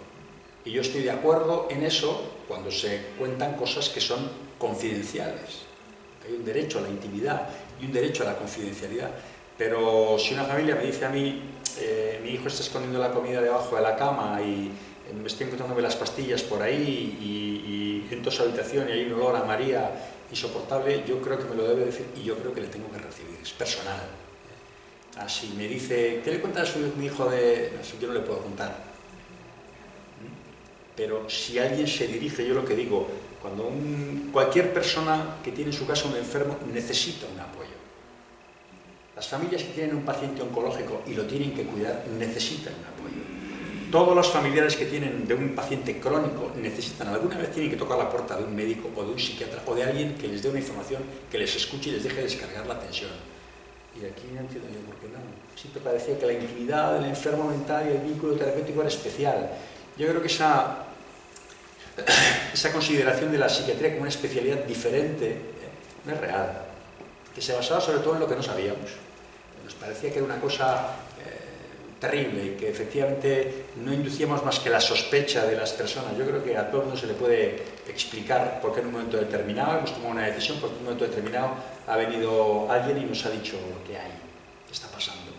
Y yo estoy de acuerdo en eso cuando se cuentan cosas que son confidenciales. Hay un derecho a la intimidad y un derecho a la confidencialidad. Pero si una familia me dice a mí, mi hijo está escondiendo la comida debajo de la cama y me estoy encontrándome las pastillas por ahí y entro a su habitación y hay un olor a María insoportable, yo creo que me lo debe decir y yo creo que le tengo que recibir, es personal. Así me dice, ¿qué le cuentas a mi hijo de...? No sé, yo no le puedo contar. Pero si alguien se dirige, yo lo que digo, cuando cualquier persona que tiene en su casa un enfermo necesita un apoyo. Las familias que tienen un paciente oncológico y lo tienen que cuidar necesitan un apoyo. Todos los familiares que tienen de un paciente crónico necesitan, alguna vez tienen que tocar la puerta de un médico o de un psiquiatra o de alguien que les dé una información, que les escuche y les deje descargar la tensión. Y aquí no entiendo yo por qué no. Siempre parecía que la intimidad del enfermo mental y el vínculo terapéutico era especial. Yo creo que esa consideración de la psiquiatría como una especialidad diferente no es real, que se basaba sobre todo en lo que no sabíamos. Nos parecía que era una cosa terrible y que efectivamente no inducíamos más que la sospecha de las personas. Yo creo que a todo el mundo se le puede explicar por qué en un momento determinado hemos tomado una decisión, porque en un momento determinado ha venido alguien y nos ha dicho lo que hay, qué está pasando.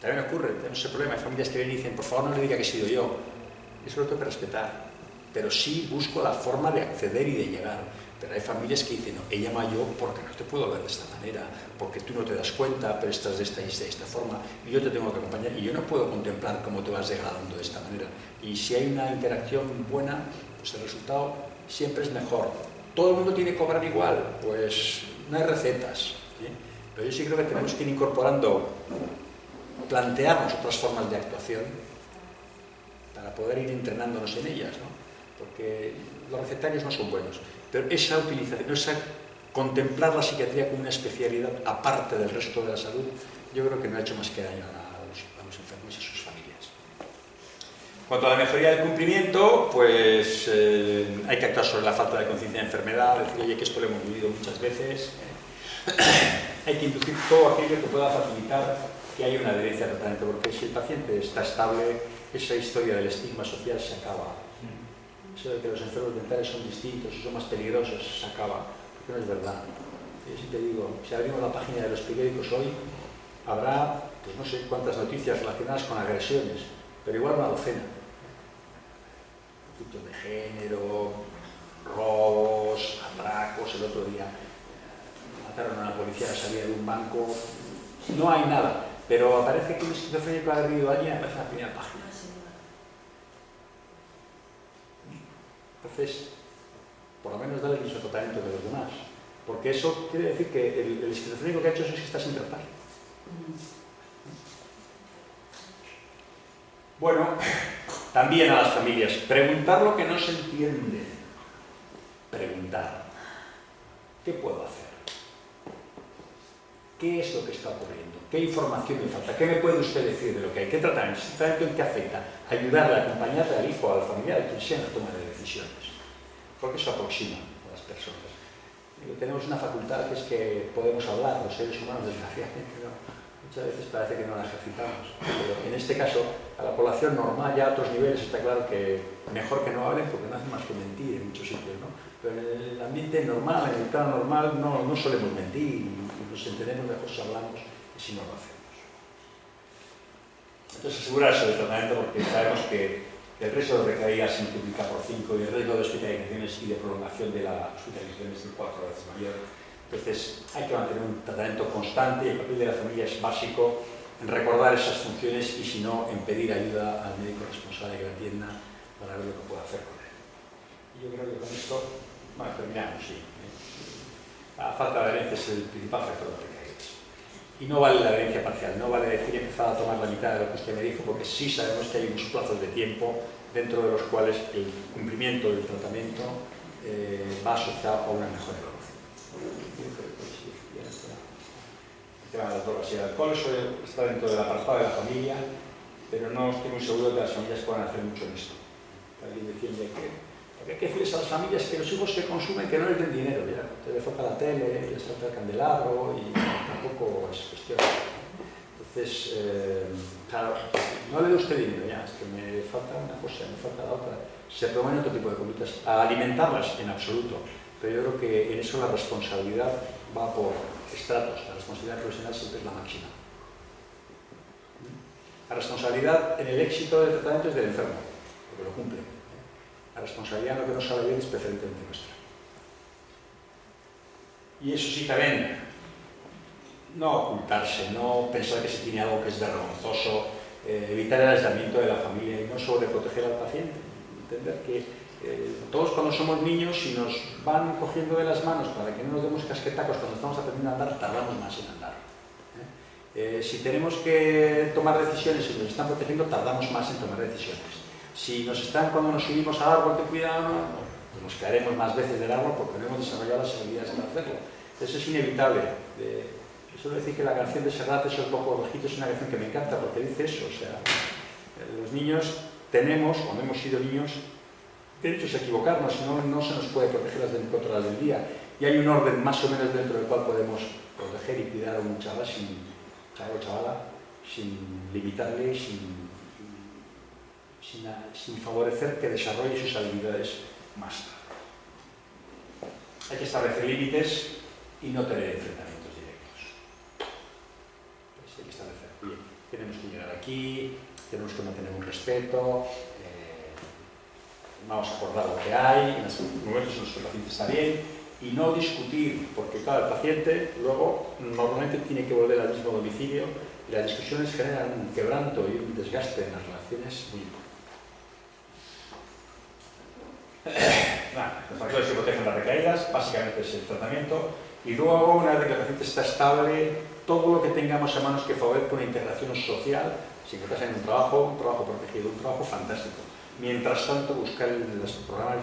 También ocurre, tenemos ese problema, hay familias que vienen y dicen, por favor no le diga que he sido yo. Eso lo tengo que respetar, pero sí busco la forma de acceder y de llegar. Pero hay familias que dicen, no, he llamado yo porque no te puedo ver de esta manera, porque tú no te das cuenta, pero estás de esta y de esta forma, y yo te tengo que acompañar, y yo no puedo contemplar cómo te vas degradando de esta manera. Y si hay una interacción buena, pues el resultado siempre es mejor. ¿Todo el mundo tiene que cobrar igual? Pues no hay recetas, ¿eh? Pero yo sí creo que tenemos que ir incorporando, plantearnos otras formas de actuación para poder ir entrenándonos en ellas, ¿no? Porque los recetarios no son buenos, pero esa utilización, esa contemplar la psiquiatría como una especialidad aparte del resto de la salud, yo creo que no ha hecho más que daño a los enfermos y a sus familias. En cuanto a la mejoría del cumplimiento, pues hay que actuar sobre la falta de conciencia de enfermedad, decir, oye, que esto lo hemos vivido muchas veces. Hay que inducir todo aquello que pueda facilitar que haya una adherencia al tratamiento, porque si el paciente está estable, esa historia del estigma social se acaba. Eso de que los enfermos mentales son distintos y son más peligrosos se acaba, porque no es verdad. Yo sí te digo, si abrimos la página de los periódicos hoy, habrá, pues no sé cuántas noticias relacionadas con agresiones, pero igual una docena. Conflictos de género, robos, atracos, el otro día mataron a una policía que salía de un banco. No hay nada, pero aparece que un esquizofrénico ha agredido a alguien, aparece en la primera página. Entonces, por lo menos dale el mismo tratamiento que los demás, porque eso quiere decir que el esquizofrénico que ha hecho eso es que está sin tratar. Bueno, también a las familias, preguntar lo que no se entiende. Preguntar, ¿qué puedo hacer? ¿Qué es lo que está ocurriendo? ¿Qué información me falta? ¿Qué me puede usted decir de lo que hay? ¿Qué tratamiento? ¿Este tratamiento en qué afecta? Ayudarle, acompañarle al hijo, a la familia, a quien sea en la toma de decisiones. Porque eso aproxima a las personas. Tenemos una facultad que es que podemos hablar, los seres humanos, desgraciadamente, ¿no? Muchas veces parece que no la ejercitamos. Pero en este caso, a la población normal, ya a otros niveles, está claro que mejor que no hablen porque no hacen más que mentir en muchos sitios, ¿no? Pero en el ambiente normal, en el plano normal, no solemos mentir y nos entendemos mejor si hablamos y si no lo hacemos. Entonces, asegurarse del tratamiento porque sabemos que el riesgo de recaída se multiplica por 5 y el riesgo de hospitalizaciones y de prolongación de las hospitalizaciones es 4 veces mayor. Entonces, hay que mantener un tratamiento constante y el papel de la familia es básico en recordar esas funciones y, si no, en pedir ayuda al médico responsable que la atienda para ver lo que puede hacer con él. Y yo creo que con esto, bueno, terminamos, sí. La falta de adherencia es el principal factor de recaídas. Y no vale la adherencia parcial, no vale decir empezar a tomar la mitad de lo que usted me dijo, porque sí sabemos que hay unos plazos de tiempo dentro de los cuales el cumplimiento del tratamiento va asociado a una mejor evaluación. El tema de las drogas y el alcohol, eso está dentro del apartado de la familia, pero no estoy muy seguro de que las familias puedan hacer mucho en esto. Alguien defiende que hay que decirles a las familias que los hijos que consumen que no les den dinero, ya. Te les toca la tele, les toca el candelabro y tampoco es cuestión. Entonces, claro, no le dé usted dinero, ya, es que me falta una cosa, me falta la otra. Se promueven otro tipo de conductas, a alimentarlas en absoluto, pero yo creo que en eso la responsabilidad va por estratos, la responsabilidad profesional siempre es la máxima. La responsabilidad en el éxito del tratamiento es del enfermo, porque lo cumple. La responsabilidad en lo que no sale bien es preferentemente nuestra. Y eso sí también, no ocultarse, no pensar que se tiene algo que es vergonzoso, evitar el aislamiento de la familia y no sobreproteger al paciente. Entender que todos cuando somos niños, si nos van cogiendo de las manos para que no nos demos casquetacos cuando estamos aprendiendo a andar, tardamos más en andar. Si tenemos que tomar decisiones y nos están protegiendo, tardamos más en tomar decisiones. Si nos están, cuando nos subimos al árbol, ten cuidado, pues nos caeremos más veces del árbol porque no hemos desarrollado las habilidades para hacerlo. Eso es inevitable. Suelo decir que la canción de Serrat, Esos locos rojitos, es una canción que me encanta porque dice eso. O sea, los niños tenemos, cuando hemos sido niños, derechos a equivocarnos, no se nos puede proteger las 24 horas del día. Y hay un orden más o menos dentro del cual podemos proteger y cuidar a un chaval o chavala, sin limitarle, sin favorecer que desarrolle sus habilidades más tarde. Hay que establecer límites y no tener enfrentamientos directos. Entonces hay que establecer, bien, tenemos que llegar aquí, tenemos que mantener un respeto, vamos a acordar lo que hay, en los momentos en los que el paciente está bien, y no discutir, porque claro, el paciente luego normalmente tiene que volver al mismo domicilio y las discusiones generan un quebranto y un desgaste en las relaciones muy importante. Los factores que protegen las recaídas, básicamente es el tratamiento, y luego, una vez que el paciente está estable, todo lo que tengamos a manos que favorezca una integración social, si encuentras en un trabajo protegido, un trabajo fantástico. Mientras tanto, buscar los programas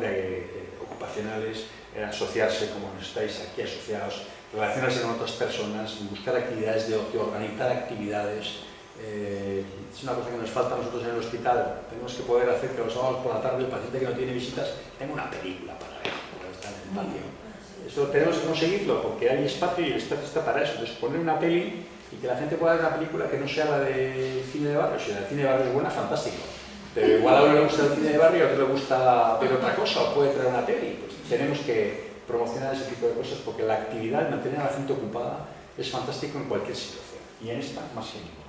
ocupacionales, asociarse como estáis aquí asociados, relacionarse con otras personas, buscar actividades de ocio, organizar actividades. Es una cosa que nos falta a nosotros en el hospital. Tenemos que poder hacer que los sábados por la tarde el paciente que no tiene visitas tenga una película para ver, porque está en el patio. Eso tenemos que conseguirlo porque hay espacio y el espacio está para eso. Entonces, poner una peli y que la gente pueda ver una película que no sea la de cine de barrio. Si la de cine de barrio es buena, fantástico. Pero igual a uno le gusta el cine de barrio y a otro le gusta ver otra cosa o puede traer una peli. Pues tenemos que promocionar ese tipo de cosas porque la actividad, mantener a la gente ocupada, es fantástico en cualquier situación. Y en esta, más que nunca.